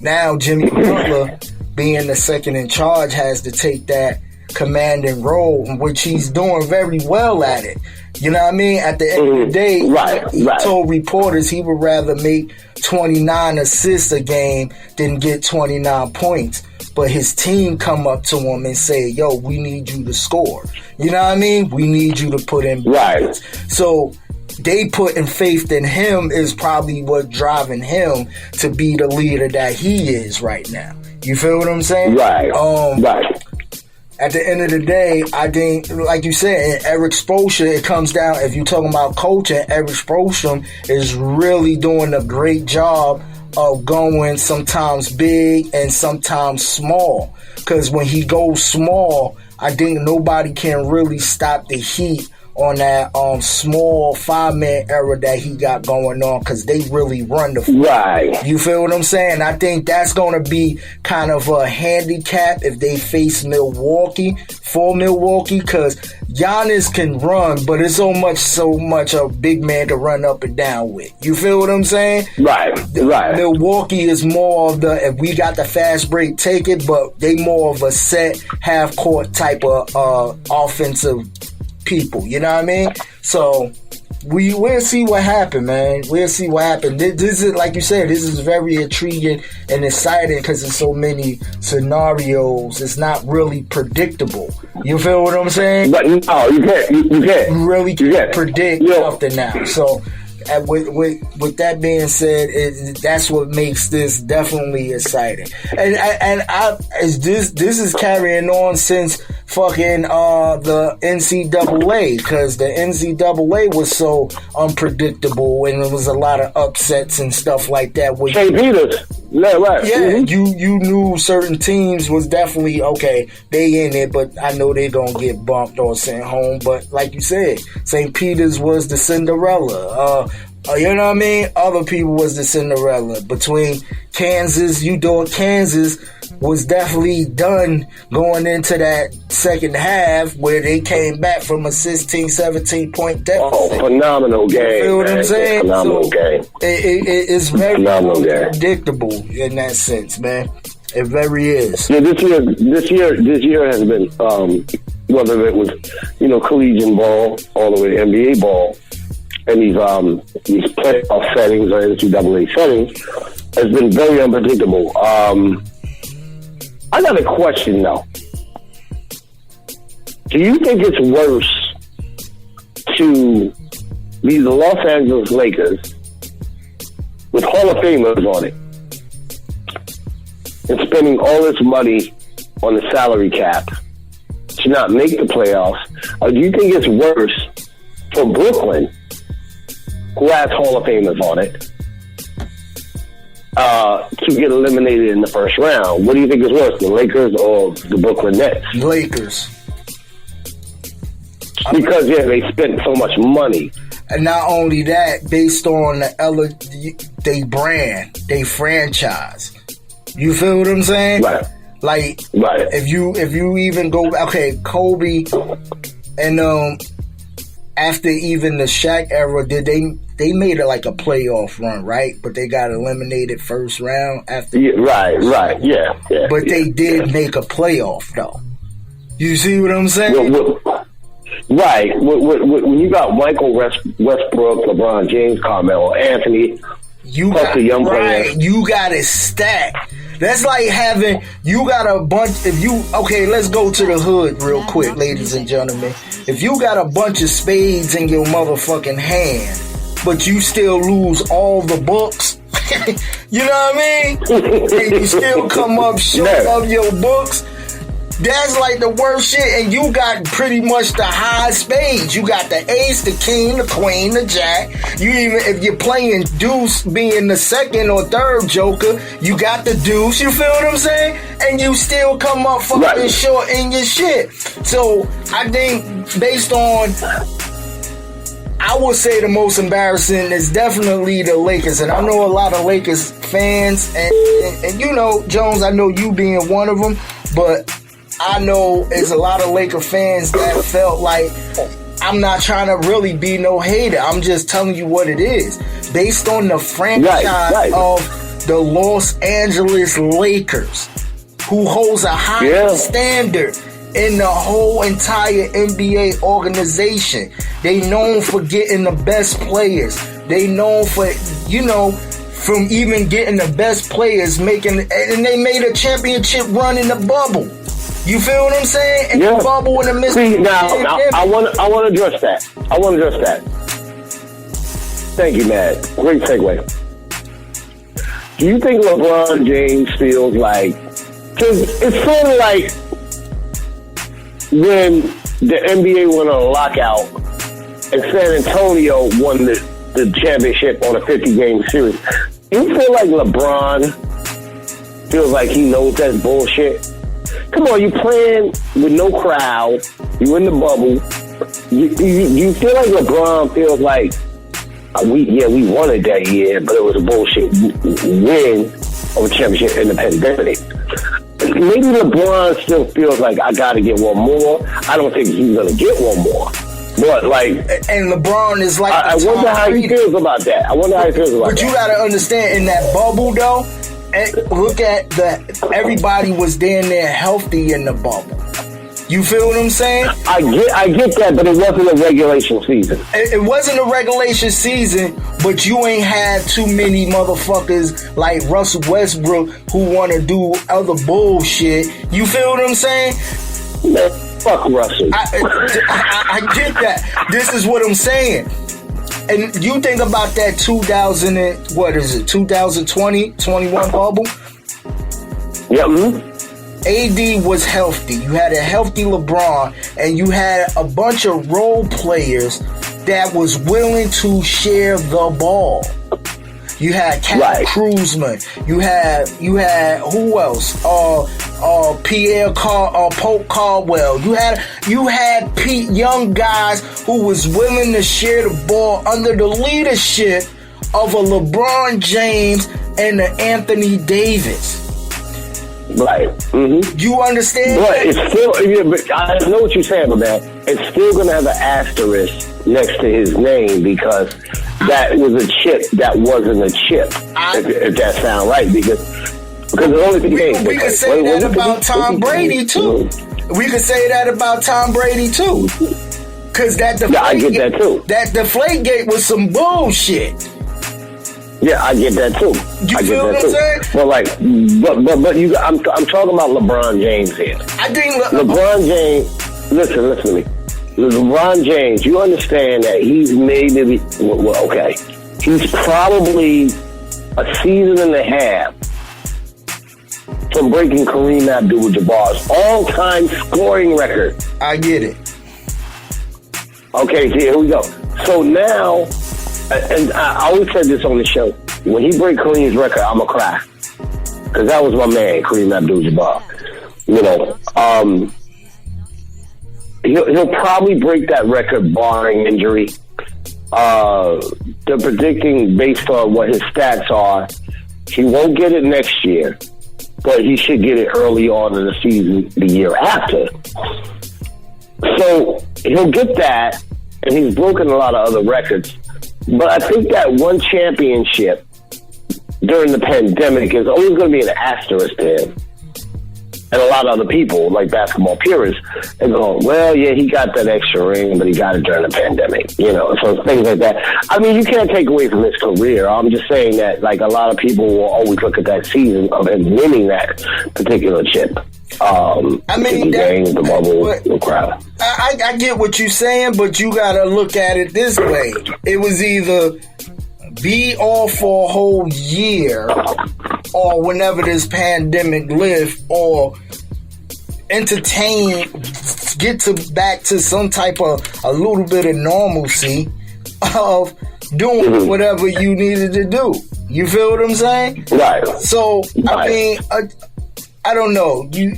now Jimmy Butler, being the second in charge, has to take that commanding role, which he's doing very well at it. You know what I mean? At the end of the day, he told reporters he would rather make 29 assists a game than get 29 points. But his team come up to him and say, yo, we need you to score. You know what I mean? We need you to put in points. So they putting faith in him is probably what driving him to be the leader that he is right now. You feel what I'm saying? Right. At the end of the day, I think, like you said, Eric Spoelstra, it comes down, if you're talking about coaching, Eric Spoelstra is really doing a great job of going sometimes big and sometimes small. Because when he goes small, I think nobody can really stop the Heat on that small 5-man era that he got going on, because they really run the floor. Right. You feel what I'm saying? I think that's going to be kind of a handicap if they face Milwaukee, because Giannis can run, but it's so much a big man to run up and down with. You feel what I'm saying? Right. Milwaukee is more of the, if we got the fast break, take it, but they more of a set half-court type of offensive people, you know what I mean? So we'll see what happens, man. We'll see what happens. This is, like you said, this is very intriguing and exciting because there's so many scenarios. It's not really predictable. You feel what I'm saying? But no, you can't. You really can't predict something now. So with that being said, that's what makes this definitely exciting. And this is carrying on since fucking the NCAA, because the NCAA was so unpredictable and there was a lot of upsets and stuff like that. St. Peter's. Yeah, right. Yeah, you knew certain teams was definitely, okay, they in it, but I know they gonna get bumped or sent home. But like you said, St. Peter's was the Cinderella. You know what I mean? Other people was the Cinderella. Between Kansas, Kansas was definitely done going into that second half where they came back from a 16, 17 point deficit. Oh, phenomenal game. You feel what I'm saying? Phenomenal game. It's very predictable in that sense, man. It very is. Yeah, this year has been, whether it was, collegiate ball all the way to NBA ball, and these playoff settings or NCAA settings, has been very unpredictable. I got a question though. Do you think it's worse to be the Los Angeles Lakers with Hall of Famers on it and spending all this money on the salary cap to not make the playoffs? Or do you think it's worse for Brooklyn, who has Hall of Famers on it, to get eliminated in the first round? What do you think is worse, the Lakers or the Brooklyn Nets? Lakers. Because, they spent so much money. And not only that, based on they brand, they franchise. You feel what I'm saying? Right. Like, if you even go, okay, Kobe, and after even the Shaq era, they made it like a playoff run, right? But they got eliminated first round after. Yeah, right, yeah. But they did make a playoff, though. You see what I'm saying? Right. When you got Michael Westbrook, LeBron James, Carmelo Anthony, you plus the young players. You got it stacked. That's like having, you got a bunch, okay, let's go to the hood real quick, ladies and gentlemen. If you got a bunch of spades in your motherfucking hand, but you still lose all the books, you know what I mean? And you still come up short of your books, that's like the worst shit. And you got pretty much the high spades. You got the ace, the king, the queen, the jack. You even, if you're playing deuce, being the second or third joker, you got the deuce. You feel what I'm saying? And you still come up fucking short in your shit. So I think based on, I would say the most embarrassing is definitely the Lakers. And I know a lot of Lakers fans, and you know, Jones, I know you being one of them, but I know there's a lot of Laker fans that felt like, I'm not trying to really be no hater. I'm just telling you what it is. Based on the franchise of the Los Angeles Lakers, who holds a high standard in the whole entire NBA organization. They known for getting the best players. They known for, you know, from even getting the best players, and they made a championship run in the bubble. You feel what I'm saying? And the bubble in the midst. See, now I want to address that. Thank you, Matt. Great segue. Do you think LeBron James feels like, because it's sort of like when the NBA went on a lockout and San Antonio won the championship on a 50-game series. Do you feel like LeBron feels like he knows that's bullshit? Come on, you playing with no crowd. You in the bubble. You feel like LeBron feels like we won it that year, but it was a bullshit win of a championship in the pandemic. Maybe LeBron still feels like I got to get one more. I don't think he's gonna get one more. But like, and LeBron is like, I wonder how he feels about that. But you got to understand, in that bubble though. Look at everybody was damn near healthy in the bubble. You feel what I'm saying? I get that, but it wasn't a regulation season. It wasn't a regulation season, but you ain't had too many motherfuckers like Russell Westbrook who want to do other bullshit. You feel what I'm saying? Man, fuck Russell. I get that. This is what I'm saying. And you think about that 2020, 21 bubble? Yeah. AD was healthy. You had a healthy LeBron, and you had a bunch of role players that was willing to share the ball. You had Cal Kruzman. You had who else? Pope Caldwell. You had young guys who was willing to share the ball under the leadership of a LeBron James and an Anthony Davis. Right. Mm-hmm. You understand? But it's still, but I know what you're saying, but man, it's still going to have an asterisk next to his name because that was a chip that wasn't a chip. If that sounds right, because the only thing we could say that about Tom Brady too. We could say that about Tom Brady too. Because I get that too. That Deflategate was some bullshit. Yeah, I get that too. You feel what I'm saying? But like, I'm talking about LeBron James here. I think LeBron James. Listen to me. LeBron James, you understand that he's maybe he's probably a season and a half from breaking Kareem Abdul-Jabbar's all-time scoring record. I get it. Okay, here we go. So now, and I always said this on the show, when he break Kareem's record, I'm going to cry. Because that was my man, Kareem Abdul-Jabbar. You know, he'll probably break that record barring injury. They're predicting, based on what his stats are, he won't get it next year, but he should get it early on in the season the year after. So he'll get that, and he's broken a lot of other records. But I think that one championship during the pandemic is always going to be an asterisk to him. And a lot of other people, like basketball purists, they go, well, yeah, he got that extra ring, but he got it during the pandemic, you know, so things like that. I mean, you can't take away from his career. I'm just saying that, like, a lot of people will always look at that season of him winning that particular chip. I mean, the bubble, the crowd. I get what you're saying, but you got to look at it this way. It was either be off for a whole year or whenever this pandemic lift, or entertain, get back to some type of a little bit of normalcy of doing whatever you needed to do. You feel what I'm saying? Right. So, I mean, I don't know. You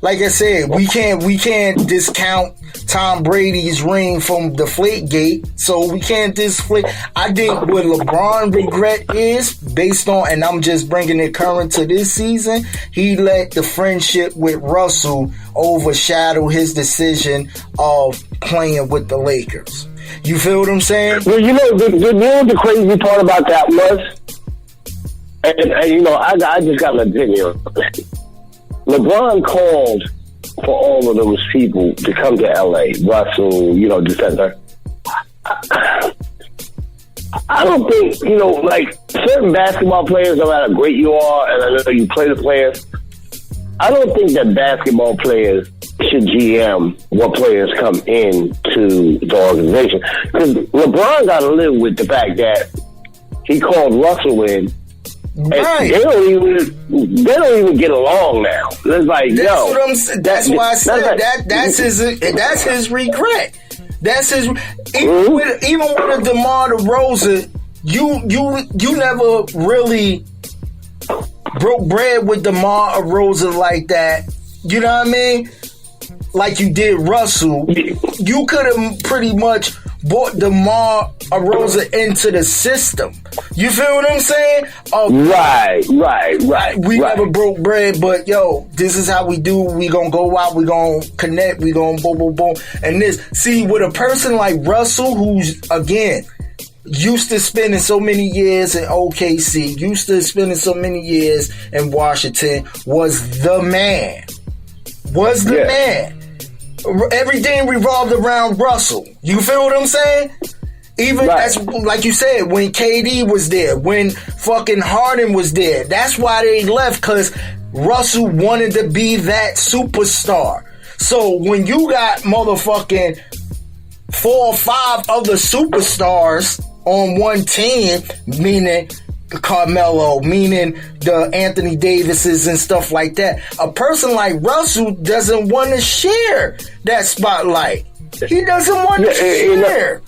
like I said, we can't discount Tom Brady's ring from Deflategate, so we can't display. I think what LeBron regret is based on, and I'm just bringing it current to this season, he let the friendship with Russell overshadow his decision of playing with the Lakers. You feel what I'm saying? Well, you know, the crazy part about that was, and you know, I just got an opinion. LeBron called for all of those people to come to LA. Russell, you know, defender. I don't think, you know, like certain basketball players, no matter how great you are, and I know you play the players, I don't think that basketball players should GM what players come into the organization. Because LeBron got to live with the fact that he called Russell in. Right. They don't even get along now. It's like, that's why I said that's his regret. That's his even with a DeMar DeRozan, you never really broke bread with DeMar DeRozan like that. You know what I mean? Like you did Russell. You could have pretty much brought DeMar DeRozan into the system. You feel what I'm saying? Right. We never broke bread, but yo, this is how we do. We gonna go out. We gonna connect. We gonna boom, boom, boom. And this, see, with a person like Russell, who's again used to spending so many years in OKC, used to spending so many years in Washington, was the man. Man. Everything revolved around Russell. You feel what I'm saying? Even that's like you said, when KD was there, when fucking Harden was there, that's why they left, because Russell wanted to be that superstar. So when you got motherfucking 4 or 5 other superstars on one team, meaning Carmelo, meaning the Anthony Davises and stuff like that, a person like Russell doesn't want to share that spotlight. He doesn't want to share.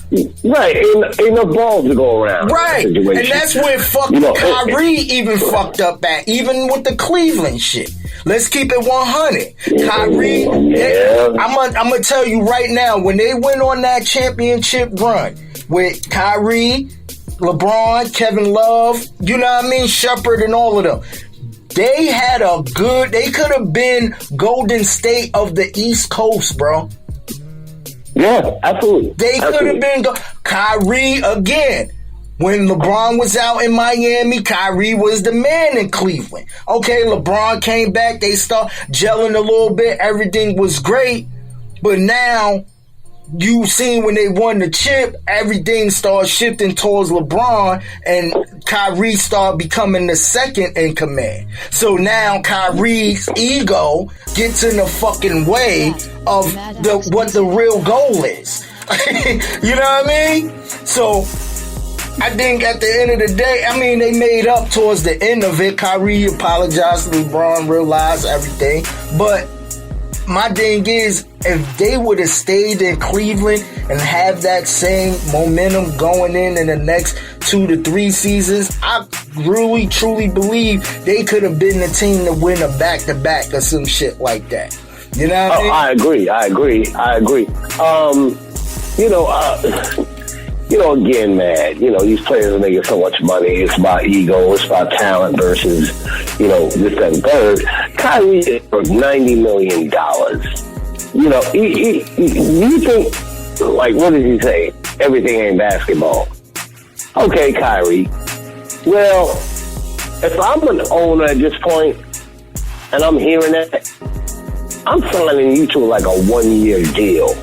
Right, ain't no balls to go around. Right, and that's where fucking Kyrie even fucked up at, even with the Cleveland shit. Let's keep it 100. Kyrie, I'm gonna tell you right now, when they went on that championship run with Kyrie, LeBron, Kevin Love, you know what I mean, Shepard and all of them, they had they could have been Golden State of the East Coast, bro. Yeah, absolutely. They could have been Kyrie again. When LeBron was out in Miami, Kyrie was the man in Cleveland. Okay, LeBron came back. They start gelling a little bit. Everything was great. But now, you seen when they won the chip, everything started shifting towards LeBron, and Kyrie started becoming the second in command. So now Kyrie's ego gets in the fucking way of what the real goal is. You know what I mean? So I think at the end of the day, I mean, they made up towards the end of it. Kyrie apologized to LeBron, realized everything. But my thing is, if they would have stayed in Cleveland and have that same momentum going in the next 2 to 3 seasons, I really, truly believe they could have been the team to win a back-to-back or some shit like that. You know what I mean? I agree. Again, man, these players are making so much money. It's about ego. It's about talent versus, this, that, and third. Kyrie is for $90 million. You think, like, what did he say? Everything ain't basketball. Okay, Kyrie. Well, if I'm an owner at this point, and I'm hearing that, I'm signing you to like a 1-year deal.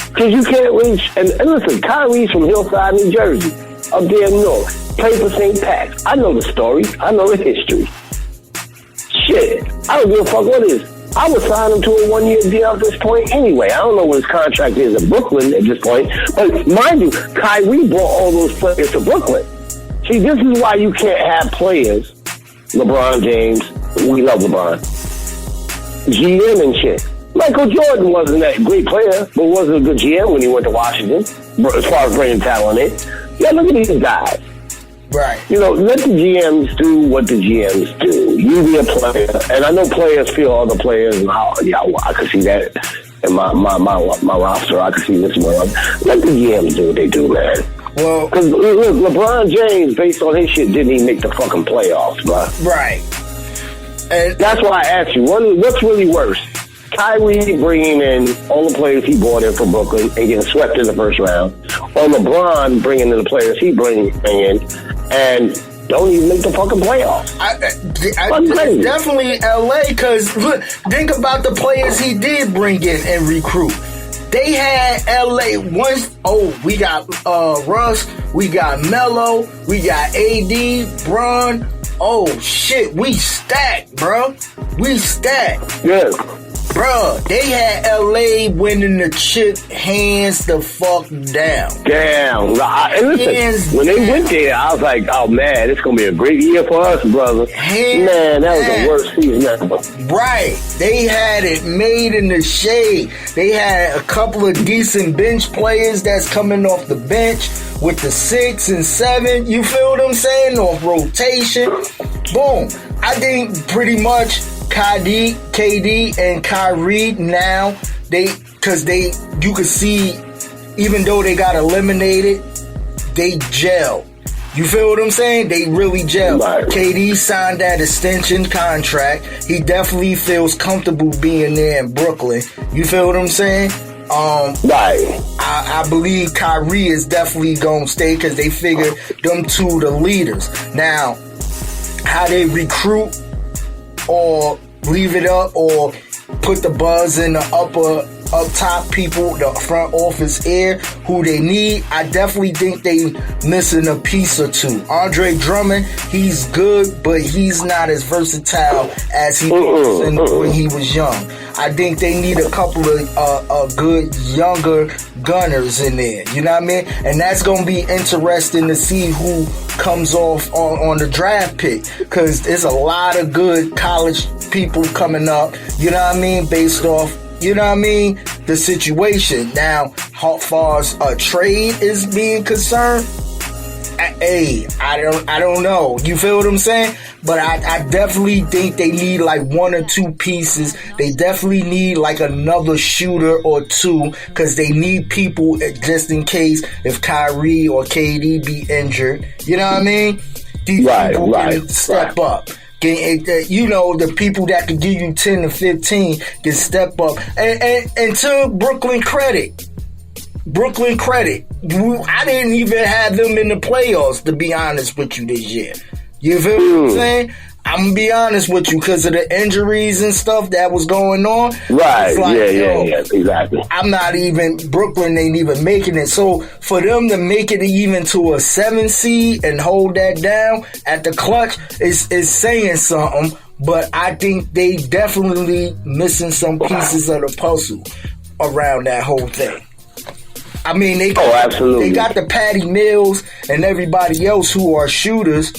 Because you can't reach, and listen, Kyrie's from Hillside, New Jersey, up there in North, played for St. Pat's. I know the story. I know the history. Shit, I don't give a fuck what it is. I would sign him to a 1-year deal at this point anyway. I don't know what his contract is at Brooklyn at this point. But mind you, Kyrie brought all those players to Brooklyn. See, this is why you can't have players, LeBron James, we love LeBron, GM and shit. Michael Jordan wasn't that great player, but wasn't a good GM when he went to Washington, as far as bringing talent in. Yeah, look at these guys. Right. You know, let the GMs do what the GMs do. You be a player, and I know players feel other players, and I can see that in my roster. I can see this one. Let the GMs do what they do, man. Well, because look, LeBron James, based on his shit, didn't even make the fucking playoffs, bro. Right. And that's why I asked you, what's really worse? Kyrie bringing in all the players he brought in from Brooklyn and getting swept in the first round, or LeBron bringing in the players he bring in and don't even make the fucking playoffs. It's definitely LA, because look, think about the players he did bring in and recruit. They had LA once. Oh, we got Russ, we got Melo, we got AD, Bron. Oh shit, we stacked, bro. We stacked. Yeah. Bruh, they had LA winning the chip hands the fuck down. Damn. And listen, when they went there, I was like, oh man, it's going to be a great year for us, brother. Man, that was the worst season ever. Right. They had it made in the shade. They had a couple of decent bench players that's coming off the bench with the 6 and 7. You feel what I'm saying? Off rotation. Boom. I think pretty much KD and Kyrie now, you could see, even though they got eliminated, they gel. You feel what I'm saying? They really gel. Right. KD signed that extension contract. He definitely feels comfortable being there in Brooklyn. You feel what I'm saying? Right. I believe Kyrie is definitely gonna stay because they figure them two the leaders. Now, how they recruit or leave it up or put the buzz in the up top people, the front office air, who they need. I definitely think they missing a piece or two. Andre Drummond, he's good, but he's not as versatile as he was when he was young. I think they need a couple of good younger gunners in there. You know what I mean? And that's going to be interesting to see who comes off on the draft pick, because there's a lot of good college people coming up. You know what I mean? Based off, you know what I mean, the situation. Now, how far as a trade is being concerned, I don't know. You feel what I'm saying? But I definitely think they need like one or two pieces. They definitely need like another shooter or two, because they need people just in case if Kyrie or KD be injured. You know what I mean? These people can step up. You know, the people that can give you 10 to 15 can step up. And to Brooklyn credit, I didn't even have them in the playoffs, to be honest with you, this year. You feel what I'm saying? I'm going to be honest with you, because of the injuries and stuff that was going on. Right, like, yeah, exactly. I'm not even, Brooklyn ain't even making it. So for them to make it even to a 7 seed and hold that down at the clutch is saying something. But I think they definitely missing some pieces of the puzzle around that whole thing. I mean, they got the Patty Mills and everybody else who are shooters.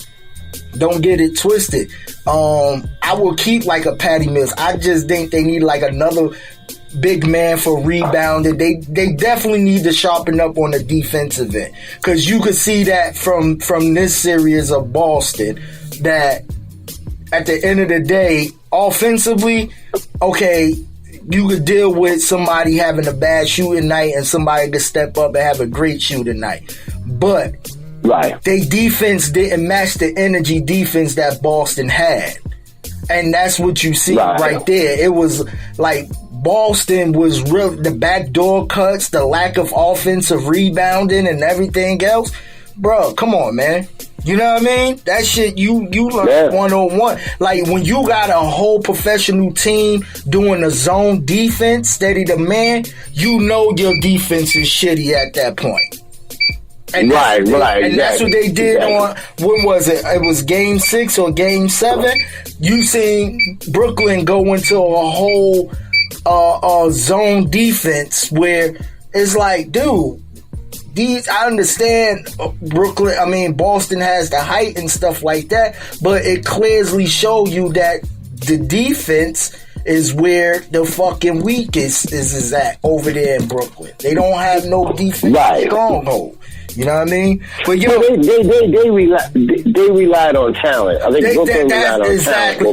Don't get it twisted. I will keep like a Patty Mills. I just think they need like another big man for rebounding. They definitely need to sharpen up on the defensive end, because you could see that from this series of Boston, that at the end of the day, offensively, okay, you could deal with somebody having a bad shooting night and somebody could step up and have a great shooting night. But they defense didn't match the energy defense that Boston had. And that's what you see right there. It was like Boston was real, the backdoor cuts, the lack of offensive rebounding and everything else. Bro, come on, man. You know what I mean? That shit you learn 101. Like when you got a whole professional team doing a zone defense, steady the man, you know your defense is shitty at that point. And right. And that's what they did on, when was it? It was game 6 or game 7. You seen Brooklyn go into a whole zone defense where it's like, dude, I understand Boston has the height and stuff like that, but it clearly show you that the defense is where the fucking weakest is at over there in Brooklyn. They don't have no defense stronghold. You know what I mean? But they relied on talent. I think Brooklyn relied on talent.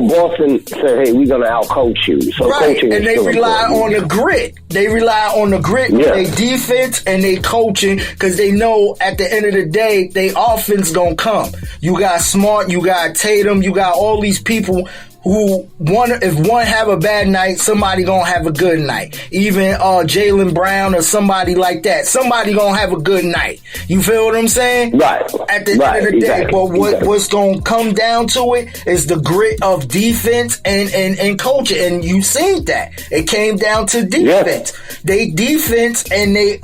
Boston said, "Hey, we're gonna outcoach you." So coaching, and they rely on the grit. They rely on the grit with their defense and they coaching because they know at the end of the day, they offense gonna come. You got Smart, you got Tatum, you got all these people who if one have a bad night, somebody gonna have a good night. Even Jaylen Brown or somebody like that, somebody gonna have a good night. You feel what I'm saying? Right. At the end of the day, but what's gonna come down to it is the grit of defense and coaching, and you seen that it came down to defense. They defense and they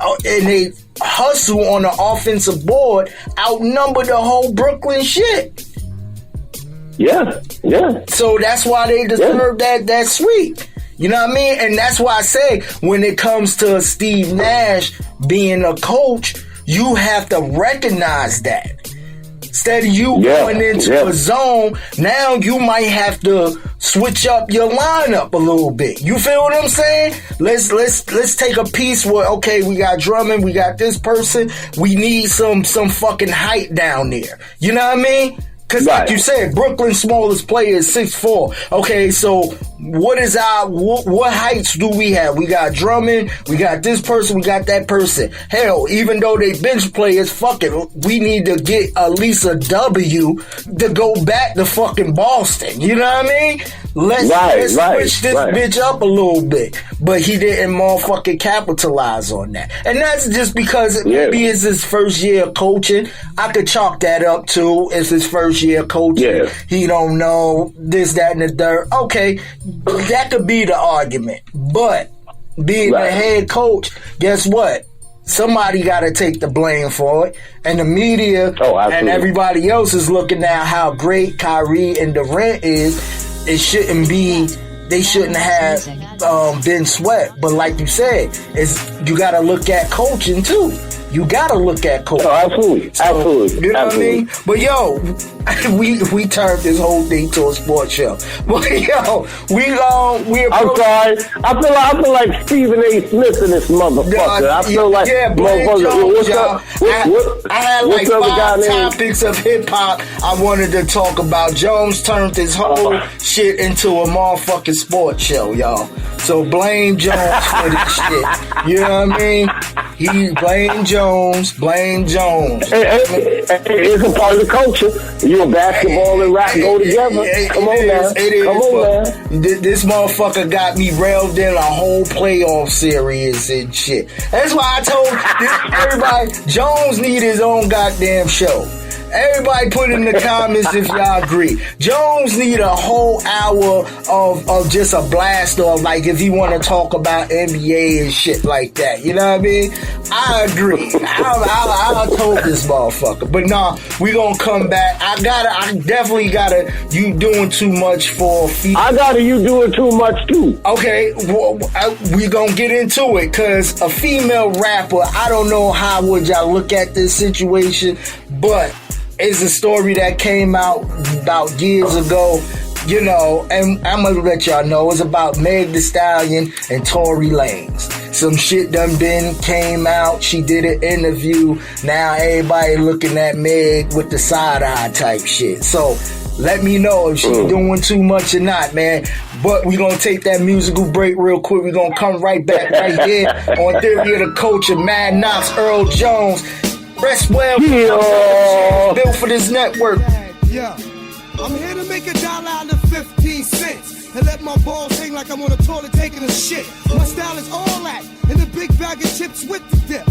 hustle on the offensive board outnumber the whole Brooklyn shit. Yeah. So that's why they deserve that sweep. You know what I mean? And that's why I say when it comes to Steve Nash being a coach, you have to recognize that. Instead of you going into a zone, now you might have to switch up your lineup a little bit. You feel what I'm saying? Let's take a piece where, okay, we got Drummond, we got this person, we need some fucking height down there. You know what I mean? Because like you said, Brooklyn's smallest player is 6'4". Okay, so what heights do we have? We got Drummond, we got this person, we got that person. Hell, even though they bench players, fuck it, we need to get at least a W to go back to fucking Boston. You know what I mean? Let's switch this bitch up a little bit. But he didn't motherfucking capitalize on that. And that's just because maybe it's his first year of coaching. I could chalk that up too. It's his first year of coaching. He don't know this, that, and the third. Okay, that could be the argument. But being a head coach, guess what? Somebody got to take the blame for it. And the media and everybody else is looking at how great Kyrie and Durant is. They shouldn't have been swept. But like you said, you got to look at coaching too. You gotta look at coaching. Oh, absolutely. You know what I mean? But yo, we turned this whole thing to a sports show. But yo, we I'm sorry. I feel like Stephen A. Smith in this motherfucker. I feel like motherfucker. I had like 5 topics of hip hop I wanted to talk about. Jones turned this whole shit into a motherfucking sports show, y'all. So blame Jones for this shit. You know what I mean? Blame Jones. It's a part of the culture. You and basketball and rap go together. Come on now. This motherfucker got me railed in a whole playoff series and shit. That's why I told everybody Jones need his own goddamn show. Everybody put in the comments if y'all agree. Jones need a whole hour of just a blast off, like if he want to talk about NBA and shit like that. You know what I mean? I agree. I told this motherfucker. But nah, we gonna come back. I definitely gotta, you doing too much for you doing too much too. Okay, we gonna get into it, cause a female rapper, I don't know how would y'all look at this situation, but it's a story that came out about years ago, you know, and I'm gonna let y'all know it's about Meg Thee Stallion and Tory Lanez. Some shit came out. She did an interview. Now everybody looking at Meg with the side eye type shit. So let me know if she's doing too much or not, man. But we're going to take that musical break real quick. We're going to come right back right here on Theory of the Culture. Mad Knox, Earl Jones. Rest well. Built for this network. Yeah. I'm here to make $1 out of 15 cents. And let my balls hang like I'm on a toilet taking a shit. My style is all that. And the big bag of chips with the dip.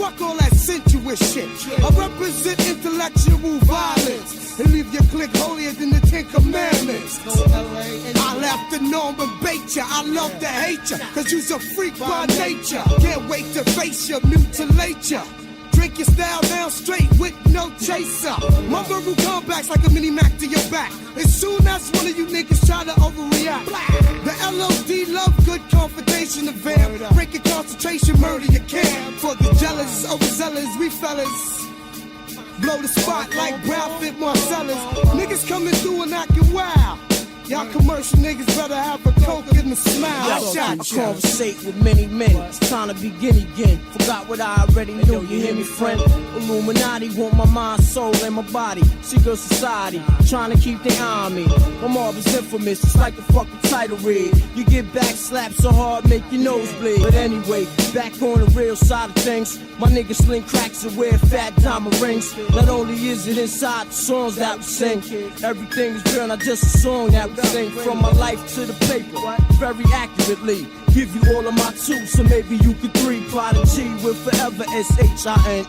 fuck all that sensuous shit. I represent intellectual violence and leave your clique holier than the 10 Commandments. I left the norm and bait ya. I love to hate ya, cause you's a freak by nature. Can't wait to face ya, mutilate ya. Drink your style down straight with no chaser. My verbal comebacks like a mini Mac to your back. As soon as one of you niggas try to overreact, the LOD love good confrontation of vamp. Break your concentration, murder your camp. For the jealous, overzealous, we fellas blow the spot like Brown Fit Marcellus. Niggas coming through and acting wild. Y'all commercial niggas better have a coke and a smile. I conversate with many men. It's time to begin again. Forgot what I already knew. You hear me, friend? Illuminati want my mind, soul, and my body. Secret society trying to keep their eye on me. My mob is infamous. It's like the fucking title read. You get back slapped so hard, make your nose bleed. But anyway, back on the real side of things. My niggas sling cracks and wear fat diamond rings. Not only is it inside the songs that we sing, everything is real, not just a song that we sing. From my life to the paper, very accurately. Give you all of my two, so maybe you could three. Prodigy with forever SHINE.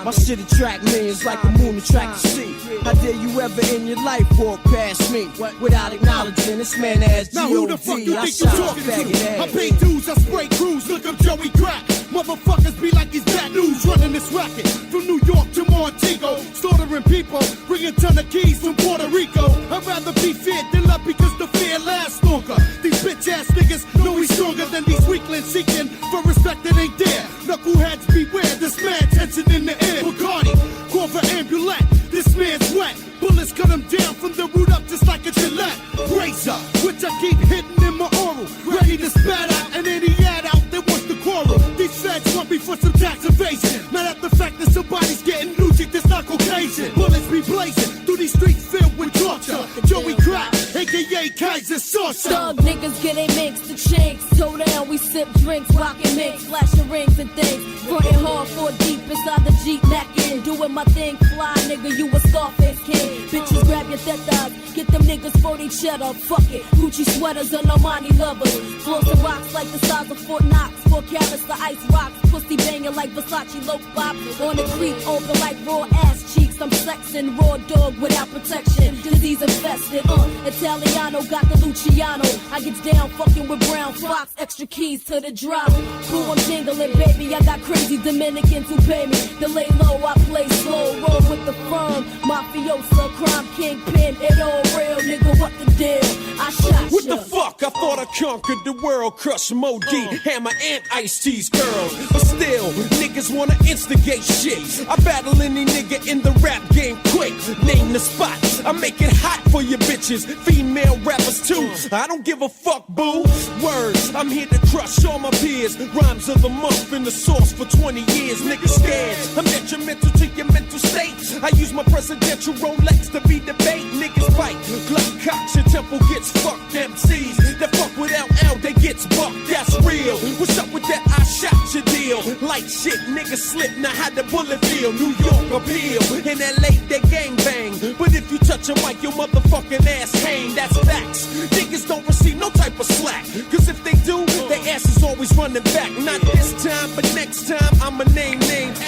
My shit attract millions like the moon attract the sea. How dare you ever in your life walk past me without acknowledging this man as G.O.D. Now who the fuck you think you talking to? I pay dues, I spray crews, look up Joey Crack. Motherfuckers be like he's bad news running this racket. From New York to Montego, slaughtering people, bringing ton of keys from Puerto Rico. I'd rather be feared than loved because the fear lasts longer. These bitch ass niggas know he's stronger than these weaklings seeking for respect that ain't there. Knuckleheads beware, this man tension in the air. Bacardi, call for ambulance, this man's wet. Bullets cut him down from the root up just like a Gillette. Razor, which I keep hitting in my oral. Ready to spat out and any ad out that wants to quarrel. These feds want me for some tax evasion. Mad at the fact that somebody's getting Lucic that's not Caucasian. Bullets be blazing through these streets filled with torture. Joey Crack, aka Kaiser Saucer. Thug niggas get a mix, the chinks. Toe down, we sip drinks, rockin' mix, flashing rings and things. Frontin' hard, 4 deep inside the Jeep neckin'. Doing my thing, fly nigga, you a Scarface king. Bitches grab your tetas, get them niggas 40 cheddar. Fuck it, Gucci sweaters and Armani lovers. Flossing rocks like the size of Fort Knox. 4 carats, the ice rocks. Pussy banging like Versace low pop. On the creek, open like raw ass cheeks. I'm sexing, raw dog without protection. Disease infested, Italiano got the Luciano. I get down fucking with Brown Fox. Extra keys to the drop. Boo, I'm jingling, baby. I got crazy Dominicans who pay me. To lay low, I play slow. Roll with the firm. Mafiosa, crime kingpin. It all real, nigga. What the deal? I shot What ya. the fuck? I thought I conquered the world. Crush Mo D, Hammer and Ice-T's girls. But still, niggas wanna instigate shit. I battle any nigga in the rap game quick. Name the spots. I make it hot for your bitches. Female rappers too. I don't give a fuck, boo. Words, I'm here to crush all my peers. Rhymes of the month in the source for 20 years. Niggas scared. I'm detrimental to your mental state. I use my presidential Rolex to be debate. Niggas fight. Glock cocks, your temple gets fucked. MCs that fuck with LL, they gets bucked. That's real. What's up with that? I shot your deal. Like shit, niggas slip. Now how the bullet feel? New York appeal. In LA, they gang bang. But if you touch a mic, your motherfucking ass hang. That's facts. Niggas don't receive no type of slack. Cause if they do, their ass is always running back. Not this time, but next time, I'ma name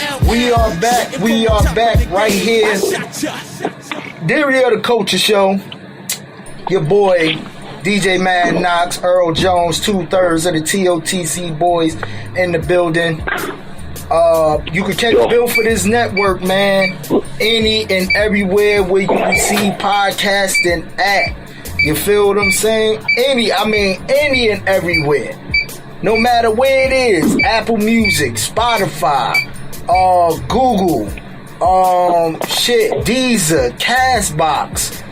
out. We are back right here. Derriere the Culture Show. Your boy, DJ Mad Knox, Earl Jones, 2/3 of the TOTC boys in the building. You can check the bill for this network, man. Any and everywhere where you receive podcasting at. You feel what I'm saying? Any and everywhere. No matter where it is. Apple Music, Spotify, Google, Deezer, Castbox,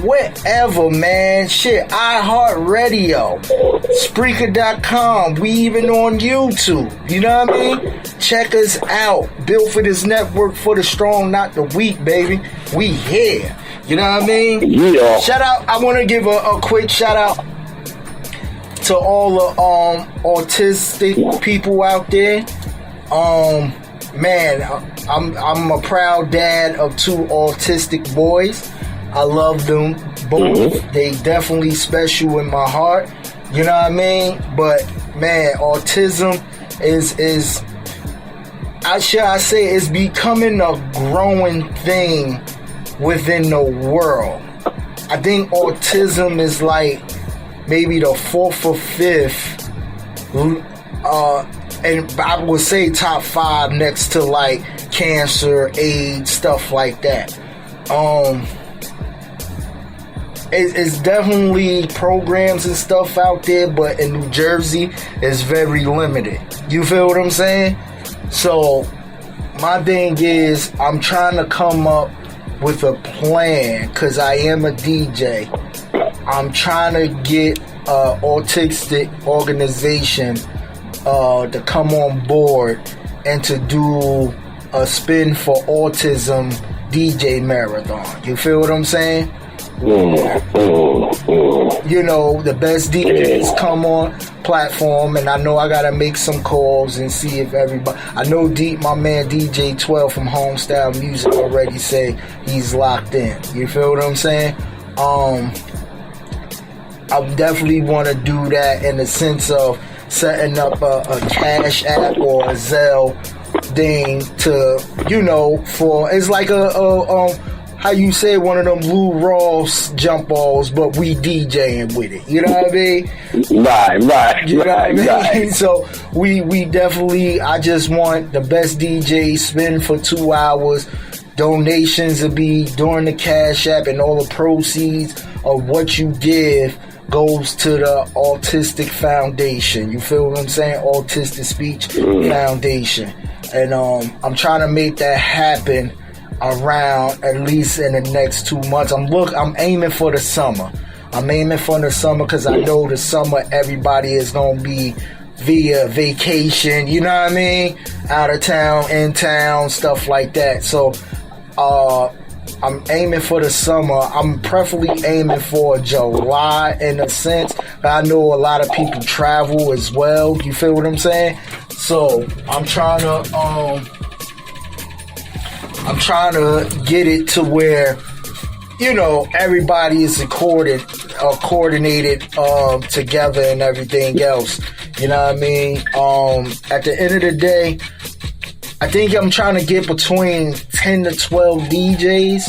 whatever, man. Shit, iHeartRadio, Spreaker.com. We even on YouTube. You know what I mean? Check us out. Built for this network for the strong, not the weak, baby. We here. You know what I mean? Yeah. Shout out. I want to give a quick shout out to all the autistic people out there. Man, I'm a proud dad of 2 autistic boys. I love them both. They definitely special in my heart. You know what I mean? But man, autism is I say it's becoming a growing thing within the world. I think autism is like maybe the 4th or 5th, and I would say top 5 next to like cancer, AIDS, stuff like that. It's definitely programs and stuff out there, but in New Jersey, it's very limited. You feel what I'm saying? So, my thing is, I'm trying to come up with a plan, because I am a DJ. I'm trying to get an autistic organization to come on board and to do a spin for autism DJ marathon. You feel what I'm saying? You know, the best DJs come on platform, and I know I gotta make some calls and see if everybody. I know my man DJ 12 from Homestyle Music already say he's locked in. You feel what I'm saying? I definitely want to do that in the sense of setting up a Cash App or a Zelle thing to, you know, for it's like a how you say, one of them Lou Ross jump balls, but we DJing with it. You know what I mean? Right. You know what I mean? So we definitely, I just want the best DJ spin for 2 hours. Donations will be during the Cash App, and all the proceeds of what you give goes to the Autistic Foundation. You feel what I'm saying? Autistic Speech Foundation. And I'm trying to make that happen around at least in the next 2 months. I'm aiming for the summer. Because I know the summer everybody is gonna be via vacation, you know what I mean? Out of town, in town, stuff like that. So I'm aiming for the summer. I'm preferably aiming for July in a sense. I know a lot of people travel as well. You feel what I'm saying? So I'm trying to get it to where, you know, everybody is coordinated together and everything else. You know what I mean? At the end of the day, I think I'm trying to get between 10 to 12 DJs,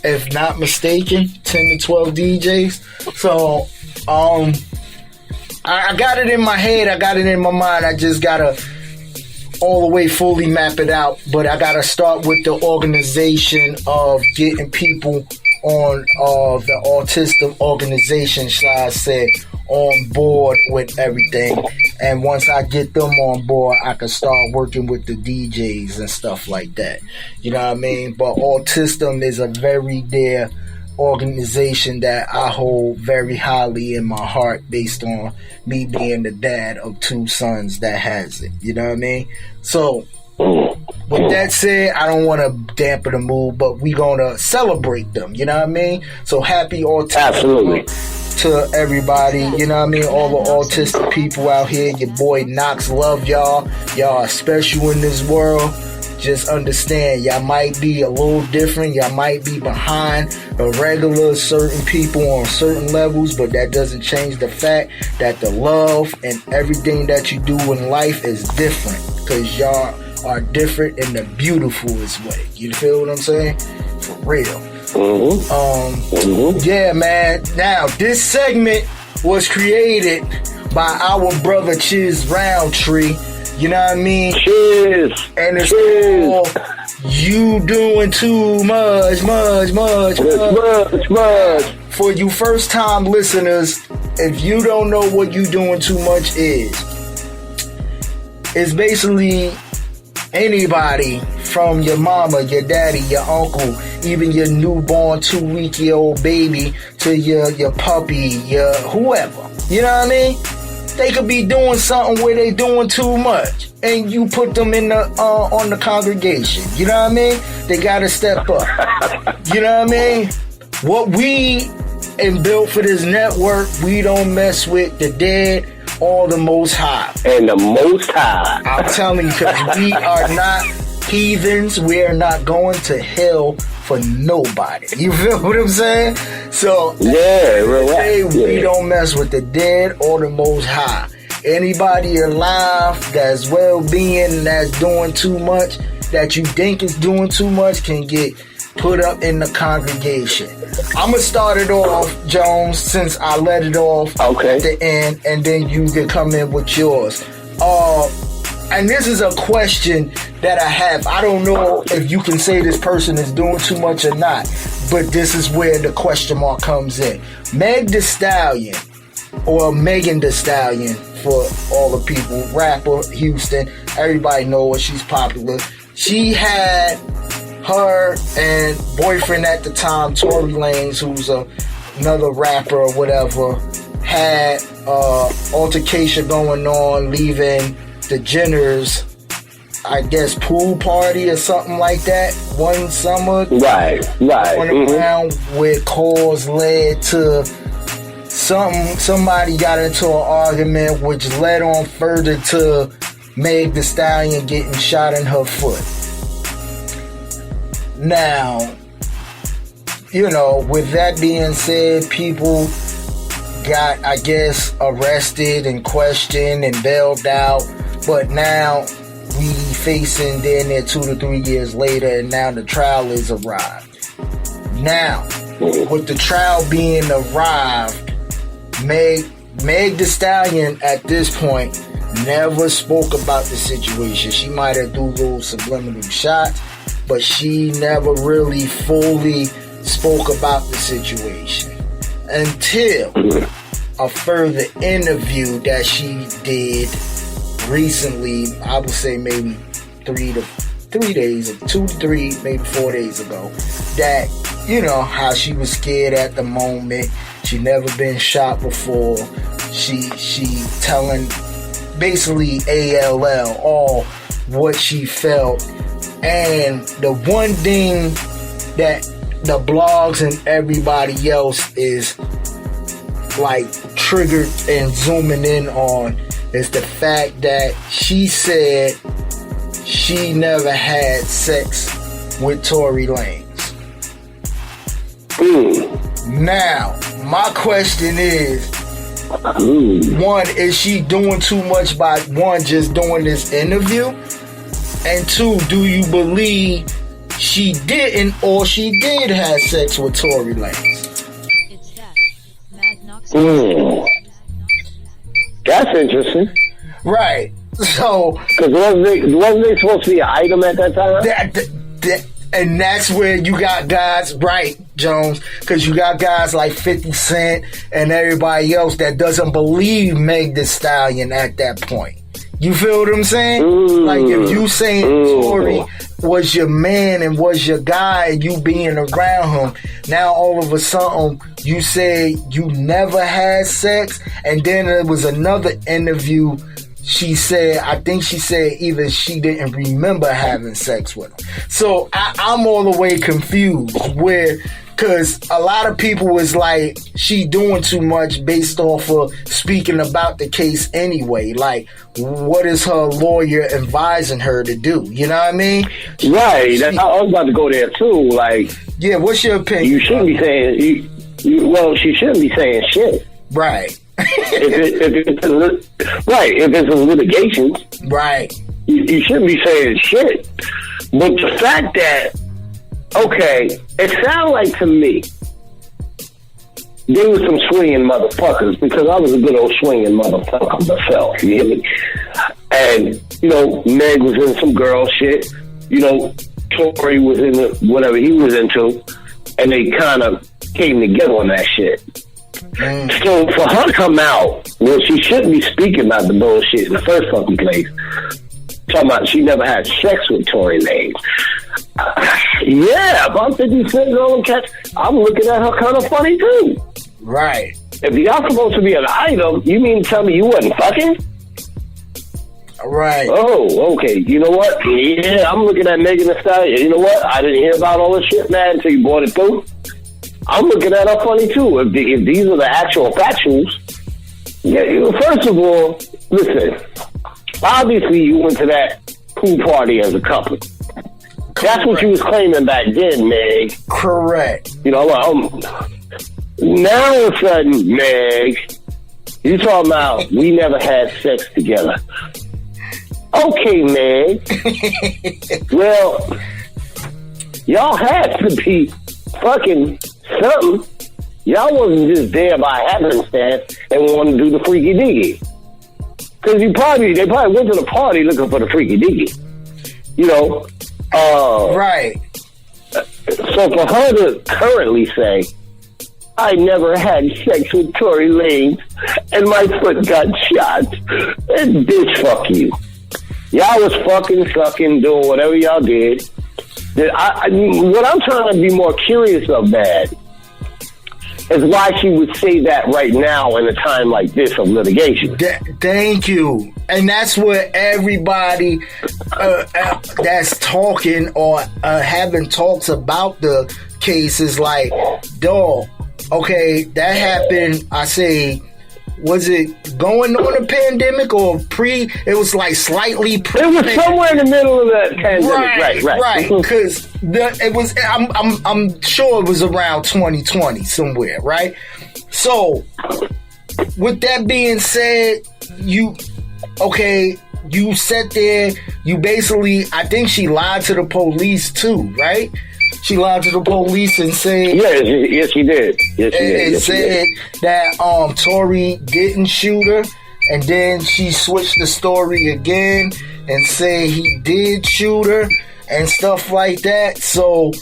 if not mistaken, 10 to 12 DJs. So, I got it in my head. I got it in my mind. I just gotta all the way fully map it out, but I gotta start with the organization of getting people on the autistic organization, shall I say, on board with everything. And once I get them on board, I can start working with the DJs and stuff like that. You know what I mean? But Autism is a very dear organization that I hold very highly in my heart, based on me being the dad of 2 sons that has it. You know what I mean? So with that said, I don't want to dampen the mood, but we gonna celebrate them. You know what I mean? So happy autism to everybody. You know what I mean? All the autistic people out here. Your boy Knox love y'all. Y'all are special in this world. Just understand, y'all might be a little different. Y'all might be behind the regular certain people on certain levels, but that doesn't change the fact that the love and everything that you do in life is different, because y'all are different in the beautifulest way. You feel what I'm saying? For real. Yeah, man. Now, this segment was created by our brother Chiz Roundtree. You know what I mean? Cheers. And it's called You Doing Too Much. For you first time listeners, if you don't know what You Doing Too Much is, it's basically anybody from your mama, your daddy, your uncle, even your newborn 2-week-old baby, to your puppy, your whoever. You know what I mean? They could be doing something where they doing too much, and you put them in the on the congregation. You know what I mean? They gotta step up. You know what I mean? What we built for this network, we don't mess with the dead or the Most High. And the Most High. I'm telling you, because we are not heathens. We are not going to hell for nobody. You feel what I'm saying? So, yeah, we don't mess with the dead or the Most High. Anybody alive that's well-being, that's doing too much, that you think is doing too much, can get put up in the congregation. I'm gonna start it off, Jones, since I let it off at the end, and then you can come in with yours. And this is a question that I have. I don't know if you can say this person is doing too much or not, but this is where the question mark comes in. Meg Thee Stallion, or Megan Thee Stallion for all the people, rapper, Houston, everybody know her, she's popular. She had her and boyfriend at the time, Tory Lanez, who's another rapper or whatever, had altercation going on, leaving the Jenners, I guess, pool party or something like that one summer. Right. Going around with cause led to somebody got into an argument which led on further to Meg Thee Stallion getting shot in her foot. Now, you know, with that being said, people got, I guess, arrested and questioned and bailed out, but now we facing damn near 2 to 3 years later, and now the trial is arrived. Now, with the trial being arrived, Meg Thee Stallion at this point never spoke about the situation. She might have do little subliminal shots, but she never really fully spoke about the situation until a further interview that she did recently. I would say maybe 2 to 3, maybe 4 days ago. That, you know, how she was scared at the moment. She never been shot before. She telling basically ALL all what she felt. And the one thing that the blogs and everybody else is like triggered and zooming in on is the fact that she said she never had sex with Tory Lanez. Now, my question is, one, is she doing too much by, one, just doing this interview? And two, do you believe she didn't or she did have sex with Tory Lanez? That's interesting. Right. So, because wasn't they supposed to be an item at that time? And that's where you got guys, right, Jones, because you got guys like 50 Cent and everybody else that doesn't believe Meg Thee Stallion at that point. You feel what I'm saying? Like, if you saying Tory was your man and was your guy and you being around him, now all of a sudden you say you never had sex, and then there was another interview she said, I think she said either she didn't remember having sex with him. So I'm all the way confused because a lot of people was like, she doing too much based off of speaking about the case anyway. Like, what is her lawyer advising her to do? You know what I mean? Right. I was about to go there too. Like, yeah, what's your opinion? You shouldn't be saying, she shouldn't be saying shit. Right. if it's a litigation, right, you shouldn't be saying shit. But the fact that, okay, it sounded like to me there was some swinging motherfuckers, because I was a good old swinging motherfucker myself, you hear me? And, you know, Meg was in some girl shit, you know, Tory was in whatever he was into, and they kind of came together on that shit. So for her to come out, well, she shouldn't be speaking about the bullshit in the first fucking place. Talking about she never had sex with Tory Lanez. Yeah, if I'm 50 Cent and all them cats, I'm looking at her kind of funny too. Right. If y'all supposed to be an item, you mean to tell me you wasn't fucking? Right. Oh, okay. You know what? Yeah, I'm looking at Megan Thee Stallion. You know what? I didn't hear about all this shit, man, until you brought it through. I'm looking at her funny too. If these are the actual factuals, yeah. First of all, listen. Obviously, you went to that pool party as a couple. Correct. That's what you was claiming back then, Meg. Correct. You know, now all of a sudden, Meg, You talking about we never had sex together. Okay, man. Well, y'all had to be fucking something. Y'all wasn't just there by happenstance and wanted to do the freaky diggy. Because they probably went to the party looking for the freaky diggy. You know? Right. So for her to currently say, I never had sex with Tory Lanez and my foot got shot, and bitch, fuck you. Y'all was fucking, sucking, doing whatever y'all did. What I'm trying to be more curious of, Bad, is why she would say that right now in a time like this of litigation. Thank you. And that's what everybody that's talking or having talks about the case is like, dog, okay, that happened, I say, was it going on a pandemic or pre? It was like slightly pre. It was somewhere in the middle of that pandemic, right. Because it was. I'm sure it was around 2020 somewhere, right? So, with that being said, you sat there. You basically, I think she lied to the police too, right? She lied to the police and said... Yes, she did. Yes, she did. That Tory didn't shoot her. And then she switched the story again and said he did shoot her and stuff like that. So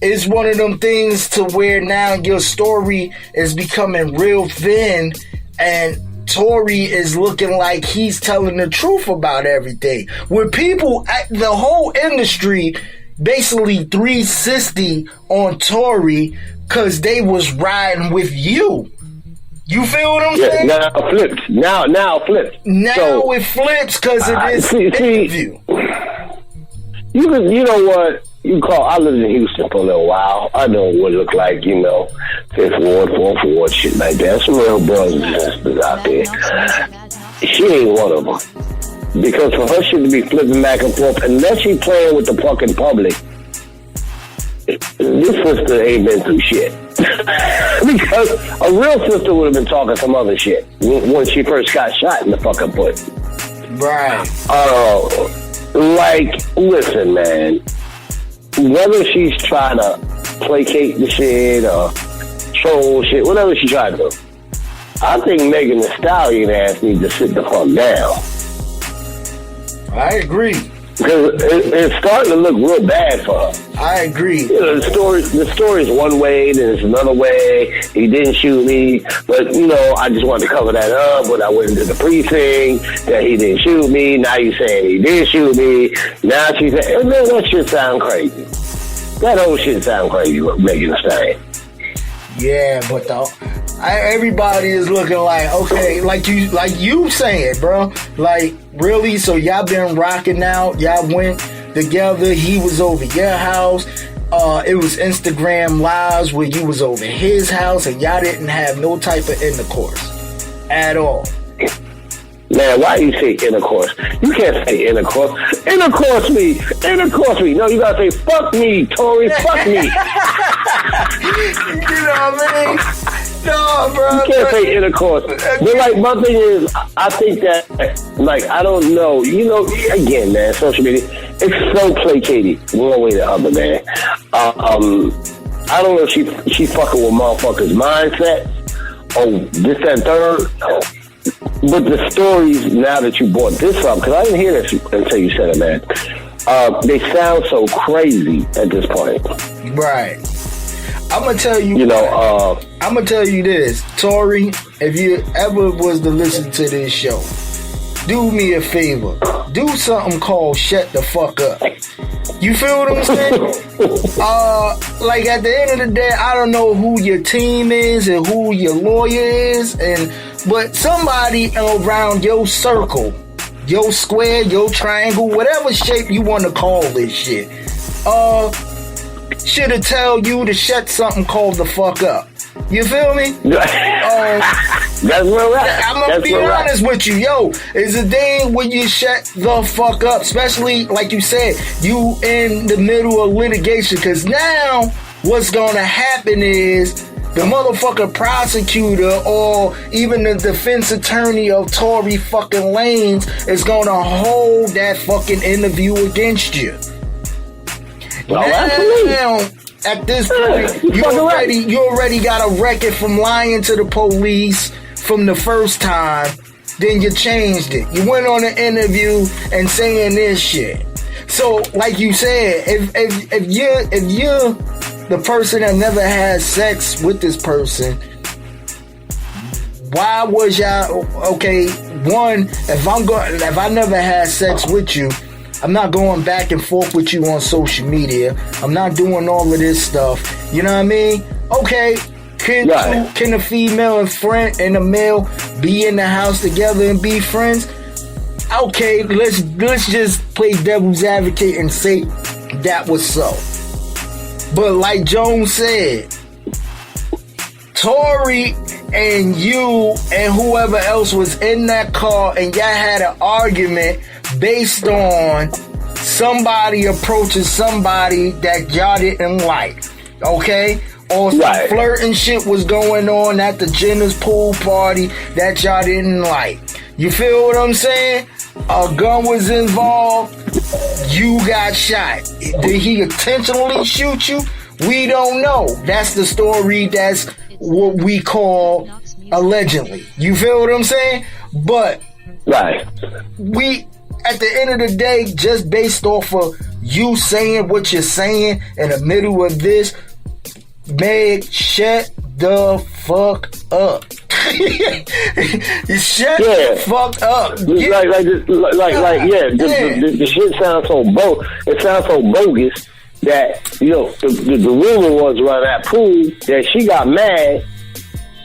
it's one of them things to where now your story is becoming real thin and Tory is looking like he's telling the truth about everything. Where people, the whole industry... basically 360 on Tory because they was riding with you. You feel what I'm saying? Now it flips. Now it flips because of this interview. You know what? I lived in Houston for a little while. I know what it looked like, Fifth Ward, Fourth Ward, shit like that. Some real brothers and sisters out there. She ain't one of them. Because for her shit to be flipping back and forth, unless she playing with the fucking public, this sister ain't been through shit. Because a real sister would have been talking some other shit when she first got shot in the fucking foot. Right. Listen, man. Whether she's trying to placate the shit or troll shit, whatever she trying to do, I think Megan Thee Stallion ass needs to sit the fuck down. I agree. Because it's starting to look real bad for her. I agree. The story's one way, then it's another way. He didn't shoot me, but I just wanted to cover that up when I went into the precinct that he didn't shoot me. Now you saying he did shoot me. Now she's saying, and then that shit sound crazy. That whole shit sound crazy. What Megan Thee Stallion. Yeah, but everybody is looking like, okay, like you saying, bro, like really. So y'all been rocking out. Y'all went together. He was over your house. It was Instagram lives where you was over his house, and y'all didn't have no type of intercourse at all. Man, why do you say intercourse? You can't say intercourse. Intercourse me. No, you gotta say, fuck me, Tory, fuck me. You know what I mean? No, bro. You can't say intercourse. But, my thing is, I think that, I don't know. Again, man, social media, it's so placated one way or the other, man. I don't know if she fucking with motherfuckers' mindset or this, that, and third. But the stories, now that you brought this up, because I didn't hear this until you said it, man, they sound so crazy at this point. Right. I'm going to tell you, I'm going to tell you this. Tory, if you ever was to listen to this show, do me a favor. Do something called Shut the Fuck Up. You feel what I'm saying? At the end of the day, I don't know who your team is and who your lawyer is, but somebody around your circle, your square, your triangle, whatever shape you want to call this shit, should have tell you to shut something called the fuck up. You feel me? That's where we're at. I'm gonna be honest with you, it's a day when you shut the fuck up, especially like you said, you in the middle of litigation. Because now what's gonna happen is the motherfucking prosecutor or even the defense attorney of Tory fucking Lanez is gonna hold that fucking interview against you. Now, at this point, you already got a record from lying to the police from the first time. Then you changed it. You went on an interview and saying this shit. So, like you said, if you're the person that never had sex with this person, why was y'all okay? One, if I never had sex with you, I'm not going back and forth with you on social media. I'm not doing all of this stuff. You know what I mean? Okay. Can a female and a male be in the house together and be friends? Okay, let's just play devil's advocate and say that was so. But like Jones said, Tory and you and whoever else was in that car and y'all had an argument based on somebody approaching somebody that y'all didn't like. Okay? Or some flirting shit was going on at the Jenner's pool party that y'all didn't like. You feel what I'm saying? A gun was involved. You got shot. Did he intentionally shoot you? We don't know. That's the story. That's what we call allegedly. You feel what I'm saying? But we, at the end of the day, just based off of you saying what you're saying in the middle of this, Meg, shut the fuck up. Shut the fuck up. The shit sounds so it sounds so bogus that, you know, the rumor was around that pool that she got mad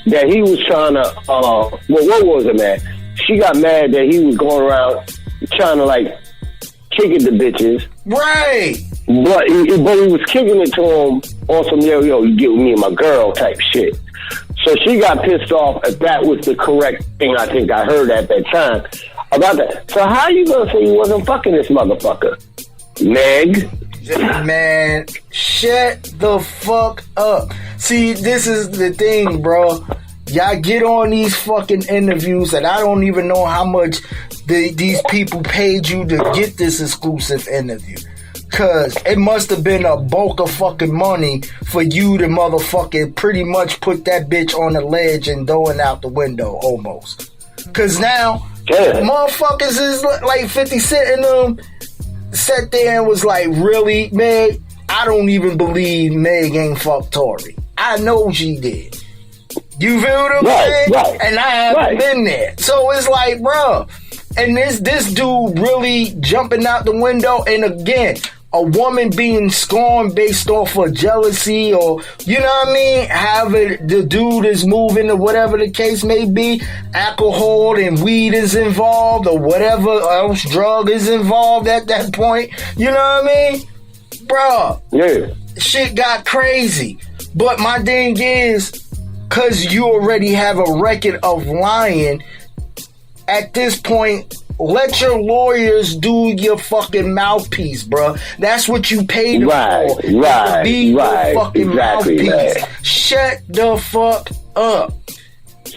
that he was trying to, what was it, man? She got mad that he was going around trying to, like, kick at the bitches. Right. But he was kicking it to him on some, yo, you get with me and my girl type shit. So she got pissed off if that was the correct thing I think I heard at that time about that. So how you gonna say you wasn't fucking this motherfucker? Meg? Man, shut the fuck up. See, this is the thing, bro. Y'all get on these fucking interviews and I don't even know how much these people paid you to get this exclusive interview. Cause it must have been a bulk of fucking money for you to motherfucking pretty much put that bitch on the ledge and throw it out the window almost. Cause now, motherfuckers is like 50 Cent and them sat there and was like, really, Meg? I don't even believe Meg ain't fucked Tory. I know she did. You feel what I'm saying? Right. And I haven't been there. So it's like, bro, and this dude really jumping out the window, and again, a woman being scorned based off of jealousy or, you know what I mean? However the dude is moving or whatever the case may be, alcohol and weed is involved or whatever else drug is involved at that point. You know what I mean? Bruh. Yeah. Shit got crazy. But my thing is, cause you already have a record of lying, at this point, let your lawyers do your fucking mouthpiece, bro. That's what you paid them for. To be your fucking mouthpiece. Man. Shut the fuck up.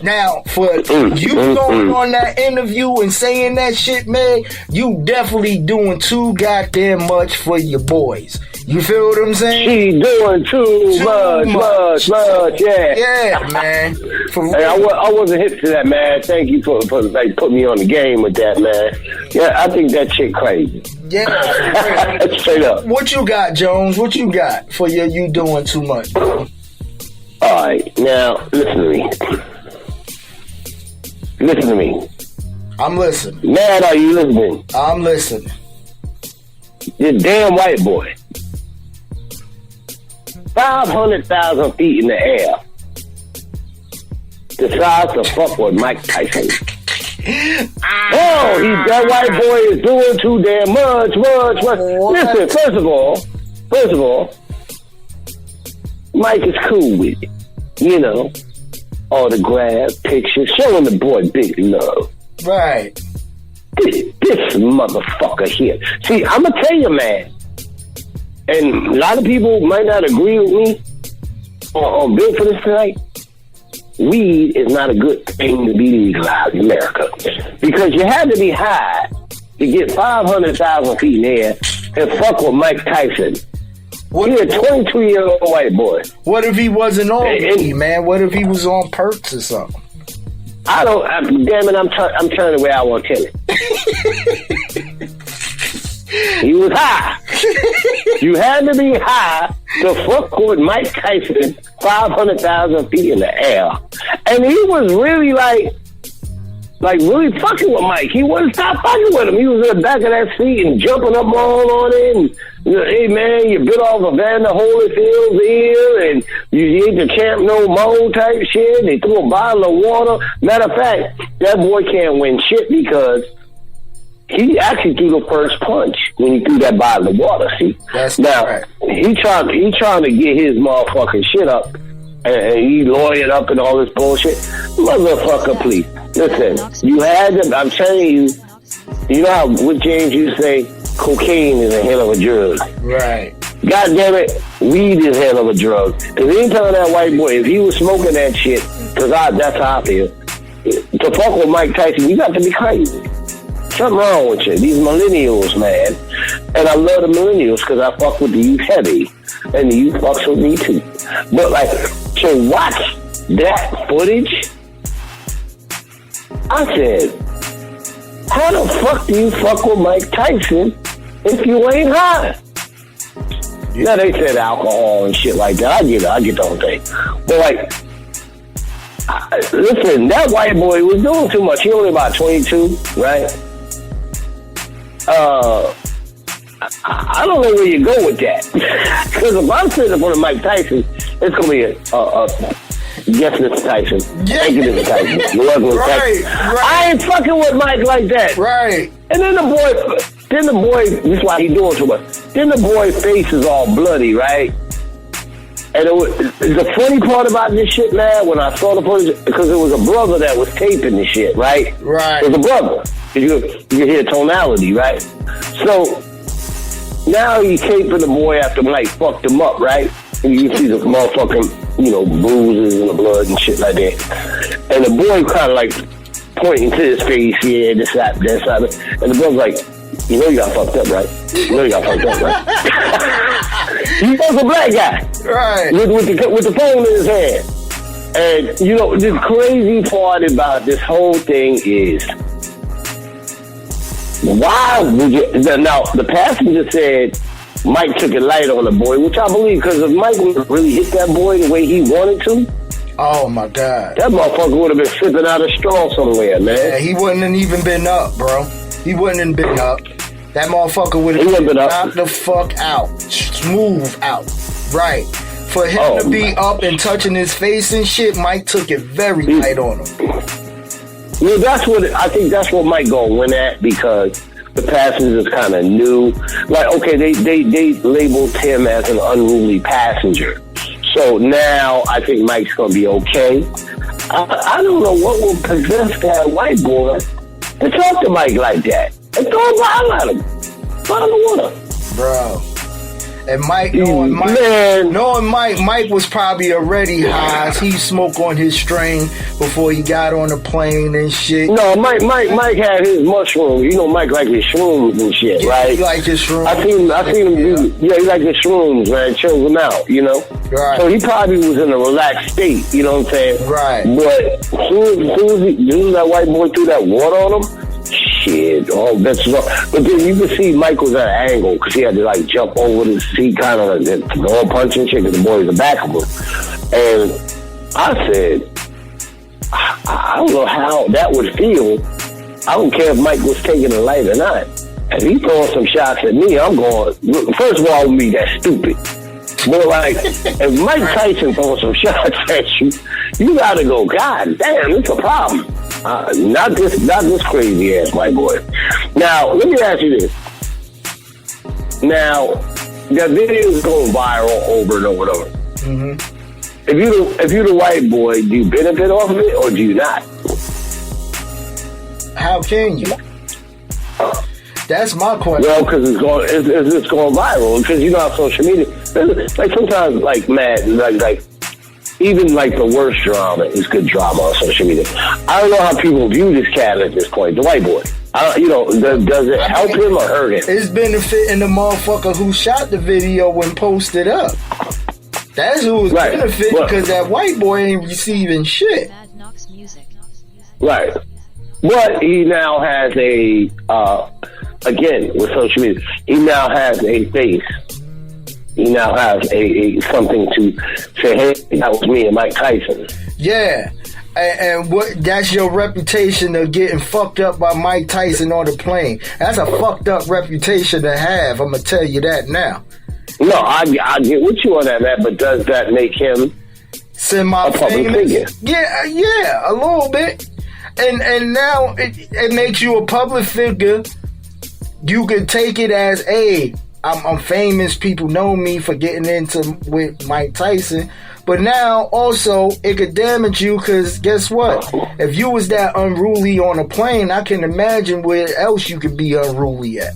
Now, for you going on that interview and saying that shit, man, you definitely doing too goddamn much for your boys. You feel what I'm saying? She doing too much, yeah. Yeah, man. Hey, I wasn't hip to that, man. Thank you for like putting me on the game with that, man. Yeah, I think that shit crazy. Yeah. Straight up. What you got, Jones? What you got for you doing too much? All right, now listen to me. Listen to me. I'm listening. Mad, are you listening? I'm listening. This damn white boy. 500,000 feet in the air. Decides to fuck with Mike Tyson. That white boy is doing too damn much. Listen, first of all, Mike is cool with it. You know, autograph, pictures, showing the boy big love. Right. This motherfucker here. See, I'm gonna tell you, man, and a lot of people might not agree with me or bill for this tonight, weed is not a good thing to be legalized in America. Because you had to be high to get 500,000 feet in the air and fuck with Mike Tyson. He's a 22-year-old white boy. What if he wasn't on weed, man? What if he was on perks or something? Damn it, I'm turning the way I want to tell it. He was high. You had to be high to fuck with Mike Tyson 500,000 feet in the air. And he was really like really fucking with Mike. He wouldn't stop fucking with him. He was in the back of that seat and jumping up all on it. And, hey man, you bit off Evander Holyfield's ear and you ain't the champ no more type shit. They threw a bottle of water. Matter of fact, that boy can't win shit because he actually threw the first punch when he threw that bottle of water. See, now right. he trying to get his motherfucking shit up, and he lawyered up and all this bullshit. Motherfucker, please listen. You had to. I'm telling you. You know how with James you say cocaine is a hell of a drug, right? God damn it, weed is a hell of a drug. Because anytime that white boy, if he was smoking that shit, because that's how I feel. To fuck with Mike Tyson, you got to be crazy. Something wrong with you. These millennials, man. And I love the millennials because I fuck with the youth heavy. And the youth fucks with me too. But like, to watch that footage, I said, how the fuck do you fuck with Mike Tyson if you ain't high? Yeah. Now they said alcohol and shit like that. I get the whole thing. But like, listen, that white boy was doing too much. He only about 22, right? I don't know where you go with that. Because if I'm sitting in front of Mike Tyson, it's going to be a yes, Mr. Tyson. Yeah. Thank you, Mr. Tyson. Right. I ain't fucking with Mike like that. Right. And then the boy, this is why he doing too much. Then the boy's face is all bloody, right? And the funny part about this shit, man, when I saw the footage, because it was a brother that was taping the shit, right? Right. It was a brother. You hear tonality, right? So now he's taping the boy after Mike fucked him up, right? And you see the motherfucking, bruises and the blood and shit like that. And the boy kind of like pointing to his face, yeah, this, that. And the brother's like, you know you got fucked up, right? You know you got fucked up, right? He was a black guy. Right. With the phone in his hand. And, the crazy part about this whole thing is, why would you... Now, the passenger said Mike took it light on the boy, which I believe, because if Mike would really hit that boy the way he wanted to... Oh, my God. That motherfucker would have been sipping out a straw somewhere, man. Yeah, he wouldn't have even been up, bro. He wouldn't have been up. That motherfucker would have been knocked the fuck out. Smooth out. Right. For him to be up and touching his face and shit, Mike took it very light on him. Well, I think that's what Mike gonna win at, because the passengers kind of knew. Like, okay, they labeled him as an unruly passenger. So now I think Mike's gonna be okay. I don't know what will possess that white boy to talk to Mike like that. And throw a bottle at him. Bottle of water. Bro. And Mike, knowing Mike was probably already high. He smoked on his strain before he got on the plane and shit. No, Mike had his mushrooms. Mike like his shrooms and shit, right? He liked his shrooms. I seen him do. Yeah, he liked his shrooms, man. Chose them out, Right. So he probably was in a relaxed state. You know what I'm saying? Right. But as soon as that white boy threw that water on him. Shit, all bets are up. But then you can see Mike was at an angle because he had to like jump over the seat, kind of like all punching shit because the boy was the back of him. And I said, I don't know how that would feel. I don't care if Mike was taking a light or not. If he throwing some shots at me, I'm going, first of all, I wouldn't be that stupid. But like, if Mike Tyson throwing some shots at you, you gotta go, God damn, it's a problem. Not this crazy ass white boy. Now, let me ask you this. Now, that video is going viral over and over and over. Mm-hmm. If you the white boy, do you benefit off of it or do you not? How can you? That's my question. Well, because it's going viral. Because how social media, like sometimes, like mad, like even like the worst drama is good drama on social media. I don't know how people view this cat at this point, the white boy. Does it help him or hurt him? It's benefiting the motherfucker who shot the video and posted up. That's who was benefiting, because that white boy ain't receiving shit. Right. But he now has a, again, with social media, he now has a face. He now has a something to say, hey, that was me and Mike Tyson. Yeah. And what? That's your reputation of getting fucked up by Mike Tyson on the plane. That's a fucked up reputation to have. I'm gonna tell you that now. No, I get with you on that, man. But does that make him semi-famous? Yeah, a little bit. And now it makes you a public figure. You could take it as, hey, I'm famous. People know me for getting into with Mike Tyson. But now, also, it could damage you, because guess what? If you was that unruly on a plane, I can imagine where else you could be unruly at.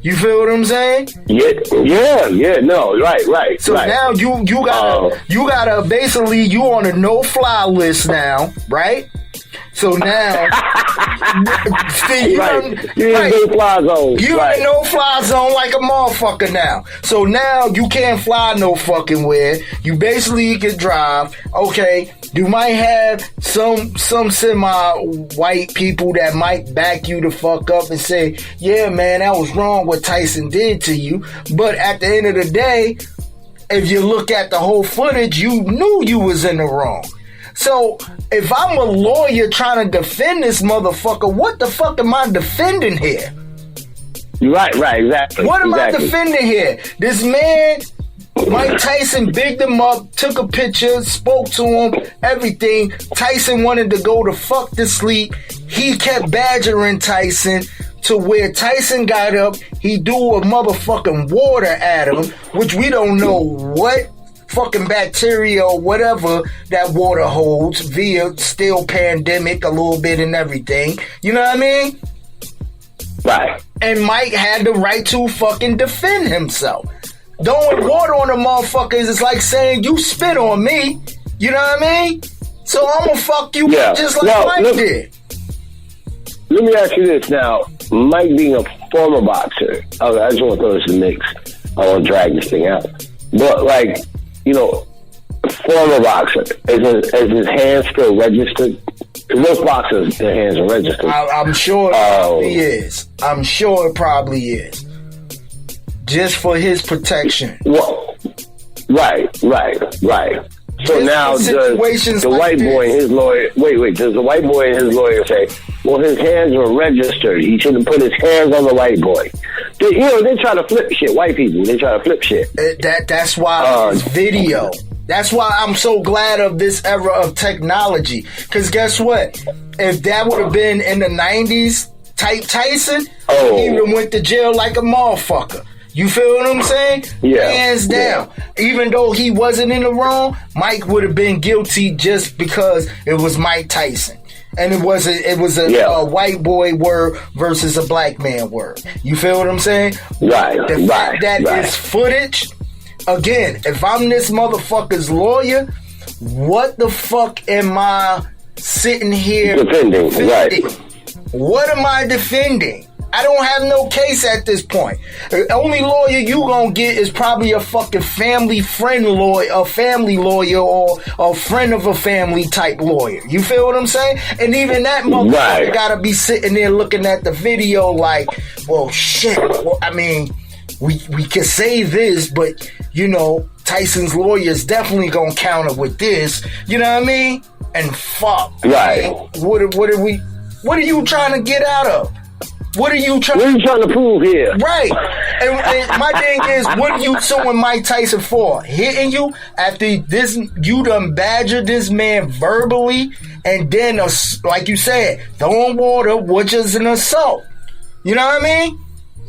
You feel what I'm saying? Yeah. No, right. So now you gotta basically, you on a no-fly list now, right? So now, see, you're in no-fly zone. You're in no-fly zone like a motherfucker now. So now you can't fly no fucking where. You basically can drive. Okay, you might have some semi-white people that might back you the fuck up and say, yeah, man, that was wrong what Tyson did to you. But at the end of the day, if you look at the whole footage, you knew you was in the wrong. So, if I'm a lawyer trying to defend this motherfucker, what the fuck am I defending here? Right, exactly. What am I defending here? This man, Mike Tyson, bigged him up, took a picture, spoke to him, everything. Tyson wanted to go to fuck to sleep. He kept badgering Tyson to where Tyson got up. He threw a motherfucking water at him, which we don't know what fucking bacteria or whatever that water holds via still pandemic a little bit and everything. You know what I mean? Right. And Mike had the right to fucking defend himself. Throwing water on the motherfuckers is like saying you spit on me. You know what I mean? So I'm gonna fuck you up just like Mike did. Let me ask you this now. Mike being a former boxer, I just want to throw this in the mix. I want to drag this thing out. But like, former boxer, is his hands still registered? Because most boxers, their hands are registered. I'm sure it probably is. I'm sure it probably is. Just for his protection. Well, right. So just now does the like white boy and his lawyer, does the white boy and his lawyer say, well, his hands were registered. He shouldn't put his hands on the white boy. They try to flip shit. White people, they try to flip shit. That's why it's video. That's why I'm so glad of this era of technology. Because guess what? If that would have been in the 90s, type Tyson, he would have went to jail like a motherfucker. You feel what I'm saying? Yeah. Hands down. Yeah. Even though he wasn't in the wrong, Mike would have been guilty just because it was Mike Tyson. And it was a white boy word versus a black man word. You feel what I'm saying? Right. The fact that is footage. Again, if I'm this motherfucker's lawyer, what the fuck am I sitting here defending? Right. What am I defending? I don't have no case at this point. The only lawyer you gonna get is probably a fucking family friend lawyer, a family lawyer, or a friend of a family type lawyer. You feel what I'm saying? And even that motherfucker gotta be sitting there looking at the video like, well, shit. Well, I mean, we can say this, but Tyson's lawyer is definitely gonna counter with this. You know what I mean? And fuck. Right. Man, what are you trying to get out of? What are you trying to prove here? Right. And my thing is, what are you suing Mike Tyson for? Hitting you after this? You done badgered this man verbally, and then, like you said, throwing water, which is an assault. You know what I mean?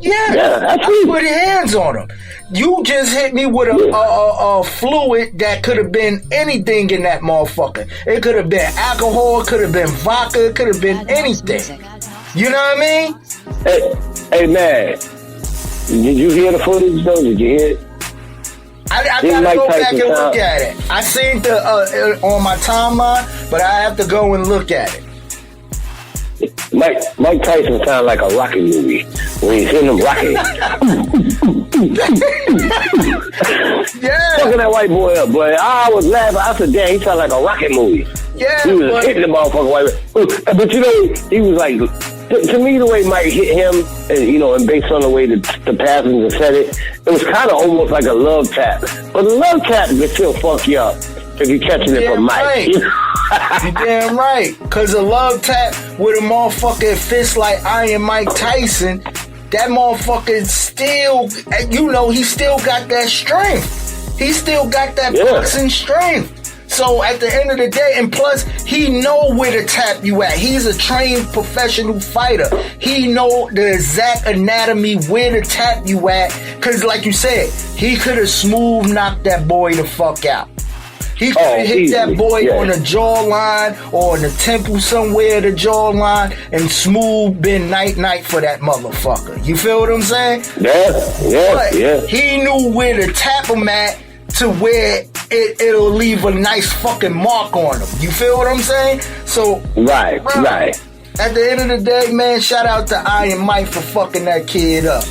Yeah, I put hands on him. You just hit me with a fluid that could have been anything in that motherfucker. It could have been alcohol, it could have been vodka, it could have been anything. You know what I mean? Hey man, did you hear the footage though? Did you hear it? I gotta go back and look at it. I seen the on my timeline, but I have to go and look at it. Mike Tyson sounded like a rocket movie when you see him rocking. Yeah. Fucking that white boy up, boy. I was laughing. I said, damn, he sounded like a rocket movie. Yeah. He was hitting the motherfucking white boy. But you know, he was like, to me, the way Mike hit him, and you know, and based on the way the passenger said it, it was kind of almost like a love tap. But the love tap can still fuck you up if you're catching it from Mike. Right. You damn right. Cause a love tap with a motherfucking fist like Iron Mike Tyson, that motherfucker still, you know, he still got that strength. He still got that boxing strength. So at the end of the day, and plus he know where to tap you at. He's a trained professional fighter. He know the exact anatomy where to tap you at. Cause like you said, he could have smooth knocked that boy the fuck out. He could have hit that boy on the jawline or on the temple somewhere, the jawline, and smooth been night for that motherfucker. You feel what I'm saying? Yeah. He knew where to tap him at to where it'll leave a nice fucking mark on him. You feel what I'm saying? So right. At the end of the day, man, shout out to Iron Mike for fucking that kid up.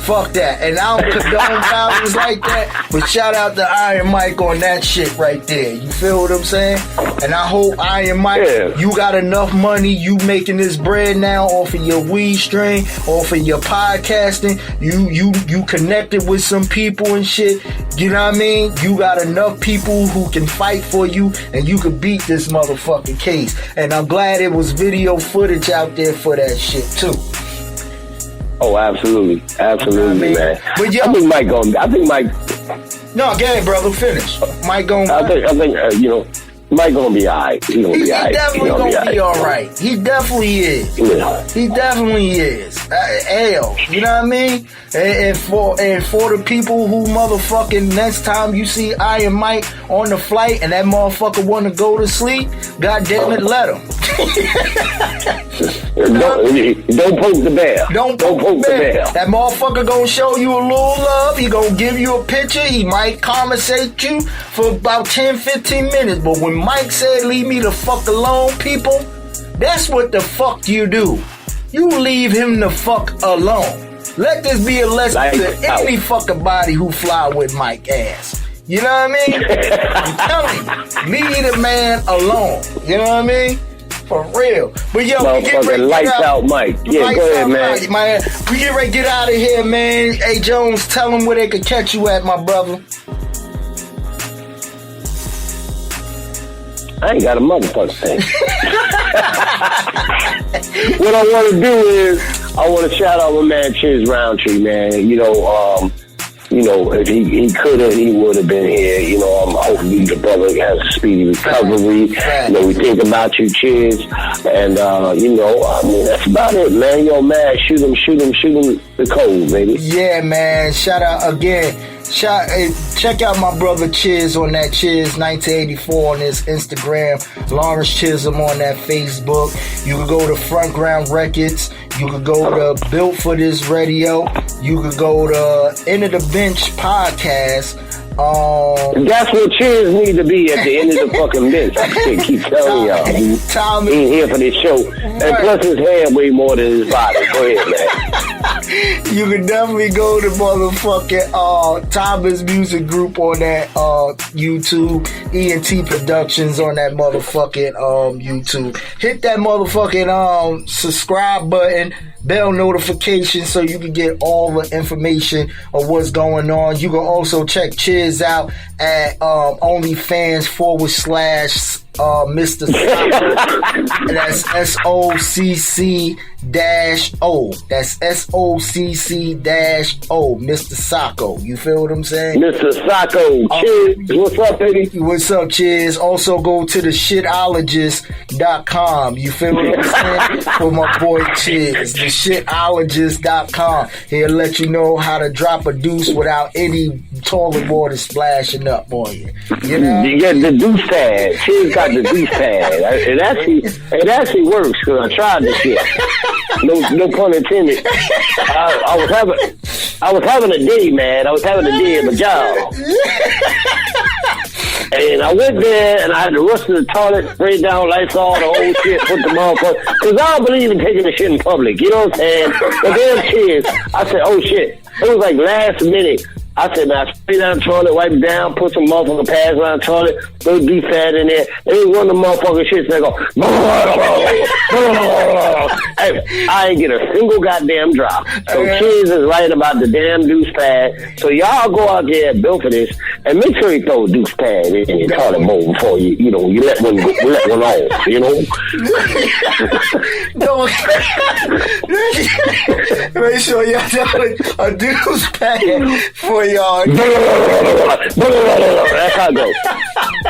Fuck that. And I don't condone violence like that, but shout out to Iron Mike on that shit right there. You feel what I'm saying? And I hope Iron Mike, you got enough money, you making this bread now off of your weed strain, off of your podcasting, you connected with some people and shit. You know what I mean? You got enough people who can fight for you and you can beat this motherfucking case. And I'm glad it was video footage out there for that shit too. Oh, absolutely, man. But yo, I think Mike. No, go ahead, brother. Finish. Mike gonna. I think you know, Mike gonna be alright. He definitely gonna be all right. He definitely is. Yeah. He definitely is. Hell, you know what I mean? And for the people who motherfucking next time you see Iron Mike on the flight and that motherfucker want to go to sleep, goddamn it, let him. Don't poke the bear. Don't poke the bear. That motherfucker gonna show you a little love. He gonna give you a picture. He might conversate you for about 10-15 minutes. But when Mike said, leave me the fuck alone, people, that's what the fuck you do. You leave him the fuck alone. Let this be a lesson to any fucking body who fly with Mike ass. You know what I mean? I'm telling you, leave the man alone. You know what I mean? For real. But yo, we get ready to lights out, Mike. Yeah, go ahead, man. We get ready to get out of here, man. Hey, Jones, tell them where they can catch you at, my brother. I ain't got a motherfucking thing. What I want to do is, I want to shout out my man Chiz Roundtree, man. You know, if he could have, he would have been here. You know, I'm hoping the brother has a speedy recovery. You know, we think about you, Chiz. And, you know, I mean, that's about it, man. Yo, man, shoot him the code, baby. Yeah, man. Shout out again. Check out my brother Chiz on that Chiz 1984 on his Instagram. Lawrence Chisholm on that Facebook. You can go to Front Ground Records. You could go to Built for This Radio. You could go to End of the Bench Podcast. That's what Chiz need to be at the end of the fucking bench. I keep telling y'all. He ain't here for this show. And plus his hair way more than his body. Go ahead, man. You can definitely go to motherfucking Thomas Music Group on that YouTube. ENT Productions on that motherfucking YouTube. Hit that motherfucking subscribe button, bell notification, so you can get all the information of what's going on. You can also check Chiz out at OnlyFans /Mr. Socko. That's SOCC-O. That's SOCC-O. Mr. Socko. You feel what I'm saying? Mr. Socko. Chiz, what's up, baby? What's up, Chiz? Also go to the shitologist.com. You feel what I'm saying? For my boy Chiz. The shitologist.com. He'll let you know how to drop a deuce without any toilet water splashing up on you. You know? You get the deuce pad. Chiz got the deuce pad. It actually works because I tried this shit. No pun intended. I I was having a day, man. I was having a day at my job. And I went there and I had to rush to the toilet, spray down Lysol, the whole shit, put the motherfucker. Because I don't believe in taking the shit in public. You know what I'm saying? The damn kids. I said, oh shit. It was like last minute. I said, man, I spray down the toilet, wipe it down, put some motherfucking pads around the toilet, little beef fat in there. They one of the motherfucking shits that go, hey, I ain't get a single goddamn drop. So kids is right about the damn deuce pad. So y'all go out there and build for this and make sure you throw a deuce pad in your toilet bowl before you let one off, you know? Don't make sure y'all throw a deuce pad for y'all. That's how it goes.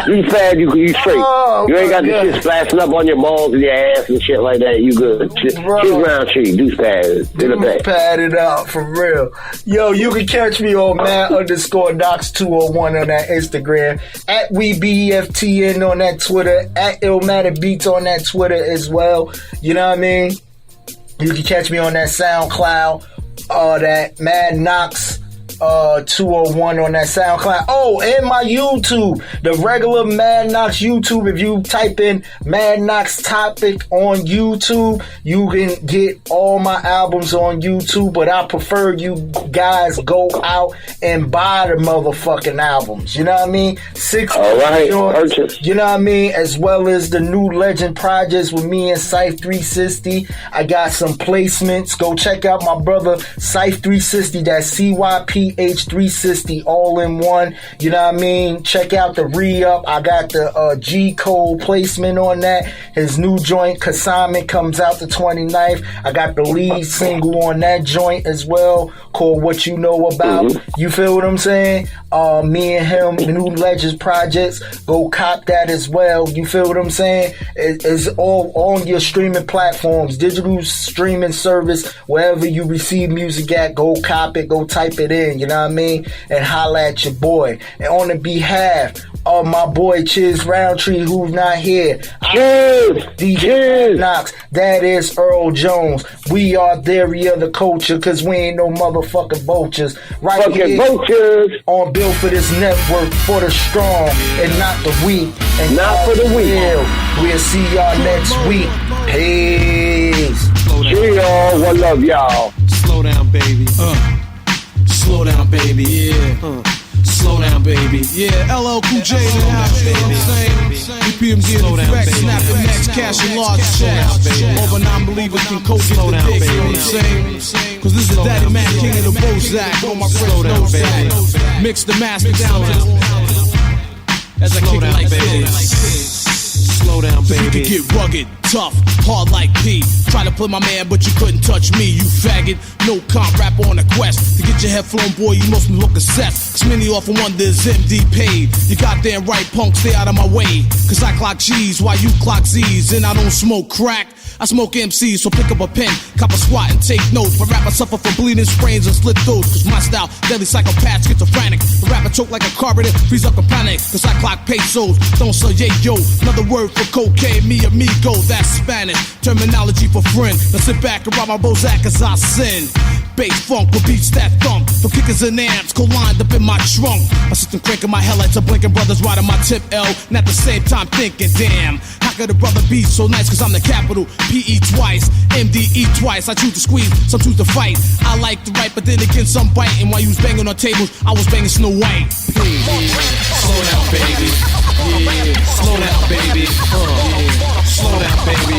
You fat, you straight. Oh, you ain't got the shit splashing up on your balls and your ass and shit like that. You good. Shit round tree, deuce pad. Deuce pad it out, for real. Yo, you can catch me on Matt_Knox201 on that Instagram. At WeBeftN on that Twitter. At IllMatterBeats on that Twitter as well. You know what I mean? You can catch me on that SoundCloud. That Mad Knox 201 on that SoundCloud. Oh, and my YouTube, the regular Mad Knox YouTube. If you type in Mad Knox Topic on YouTube, you can get all my albums on YouTube. But I prefer you guys go out and buy the motherfucking albums. You know what I mean? 6 purchase. You know what I mean? As well as the new Legend projects with me and Cyph 360. I got some placements. Go check out my brother Cyph 360. That's CYPH360 all in one. You know what I mean? Check out the re-up. I got the G Code placement on that. His new joint Consignment comes out the 29th. I got the lead single on that joint as well, called What You Know About. You feel what I'm saying? Me and him, the new Legends projects, go cop that as well. You feel what I'm saying? It's all on your streaming platforms, digital streaming service, wherever you receive music at, go cop it, go type it in, you know what I mean? And holla at your boy. And on the behalf of my boy Chiz Roundtree, who's not here, DJ Knox, that is Earl Jones. We are Theory of the Culture, cause we ain't no motherfucking vultures. Right here on Built for This Network, for the strong and not the weak. And not for the weak. We'll see y'all next week. Peace. See y'all. One love, y'all. Slow down, baby. Slow down, baby. Yeah. Slow down, baby. Yeah, LL Cool J in the house, you know what I'm saying? EPMD in effect, snap the next, cash and large checks. All the non-believers can coach it the dick, you know what I'm saying? Cause this is Daddy Mac, king of the Bozak. All my friends know that. Mix the master down as I kick it like this. Slow down, baby. You can get rugged, tough, hard like P. Try to play my man, but you couldn't touch me, you faggot. No comp rapper on a quest. To get your head flown, boy, you must look assessed. Cause many often wonder is MD paid. You goddamn right, punk, stay out of my way. Cause I clock G's while you clock Z's. And I don't smoke crack. I smoke MCs, so pick up a pen, cop a squat and take note. But rapper suffer from bleeding sprains and slit throats. Cause my style, deadly psychopath, schizophrenic. The rapper choke like a carburetor, freeze up a panic. Cause I clock pesos, don't say yo. Another word for cocaine, mi amigo, that's Spanish. Terminology for friend. Now sit back and rob my Bozak as I sin. Bass funk with beats that thump. For kickers and amps, co-lined up in my trunk. My system cranking my headlights, a blinking brothers riding my tip L. And at the same time thinking, damn, how could a brother be so nice? Cause I'm the capital, P-E twice, M-D-E twice. I choose to squeeze, some choose to fight. I like to write, but then again some biting. While you was banging on tables, I was banging Snow White. Slow down, baby. Yeah, slow down, baby. Slow down, baby.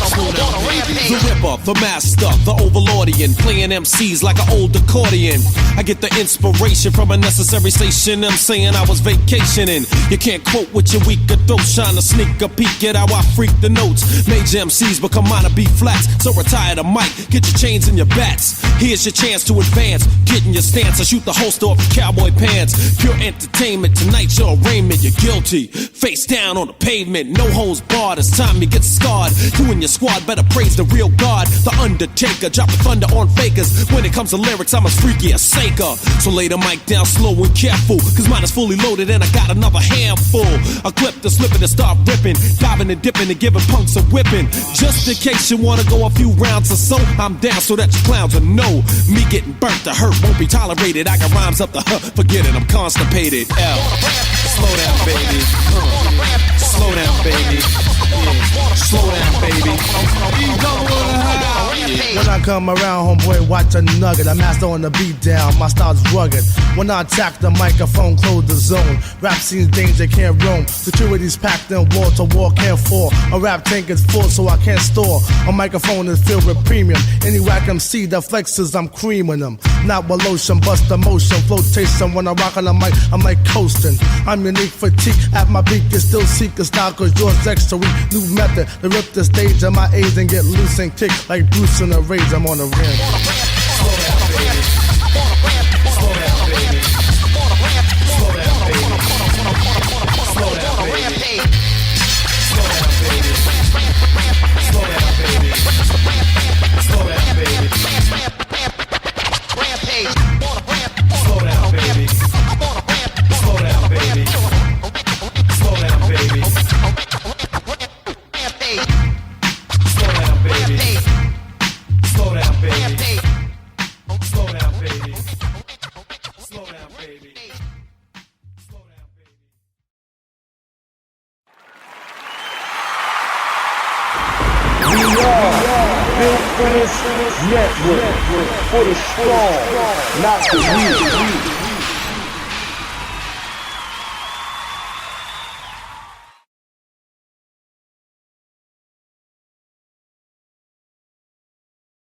Slow down, baby. The Ripper, the Master, the Overlordian, playing MCs like an old accordion. I get the inspiration from a necessary station. I'm saying I was vacationing. You can't quote with your weaker throat, trying to sneak a peek at how I freak the notes. Major MCs become minor B flats, so retire the mic, get your chains and your bats. Here's your chance to advance, get in your stance. I shoot the holster off your cowboy pants. Pure entertainment, tonight your arraignment, you're guilty. Face down on the pavement, no holes barred. It's time you get scarred. You and your squad squad better praise the real God, the Undertaker, dropping thunder on fakers. When it comes to lyrics, I'm as freaky as Saker. So lay the mic down slow and careful, cause mine is fully loaded and I got another handful. A clip to slip it and start ripping, diving and dipping and giving punks a whipping. Just in case you wanna go a few rounds or so, I'm down so that you clowns will know. Me getting burnt to hurt won't be tolerated. I got rhymes up the forget it, I'm constipated. L. Slow down, baby. Slow down, baby. Yeah. Slow down, baby. When I come around, homeboy, watch a nugget. I master on the beat down, my style's rugged. When I attack the microphone, close the zone. Rap scene's danger, can't roam. Security's packed in wall to wall, can't fall. A rap tank is full, so I can't store. A microphone is filled with premium. Any whack MC that flexes, I'm creaming them. Not with lotion, bust the motion, flotation. When I rock on the mic, I'm like coasting. I'm unique fatigue, at my peak, you still seek a style, cause yours extra weak. New method to rip the stage of my age and get loose and kick like Bruce in a rage. I'm on the rim. Slow down, baby. Slow down, baby. Slow down, baby. Slow down, baby. Slow down, baby. Slow down, baby. Slow down, baby. Rampage. Slow down, baby. Slow down, baby. Slow down, baby. Rampage. Slow down, baby. Slow down, baby. Slow down, baby. Slow down, baby. Slow down, baby. We are built for this network, for the strong, not the weak.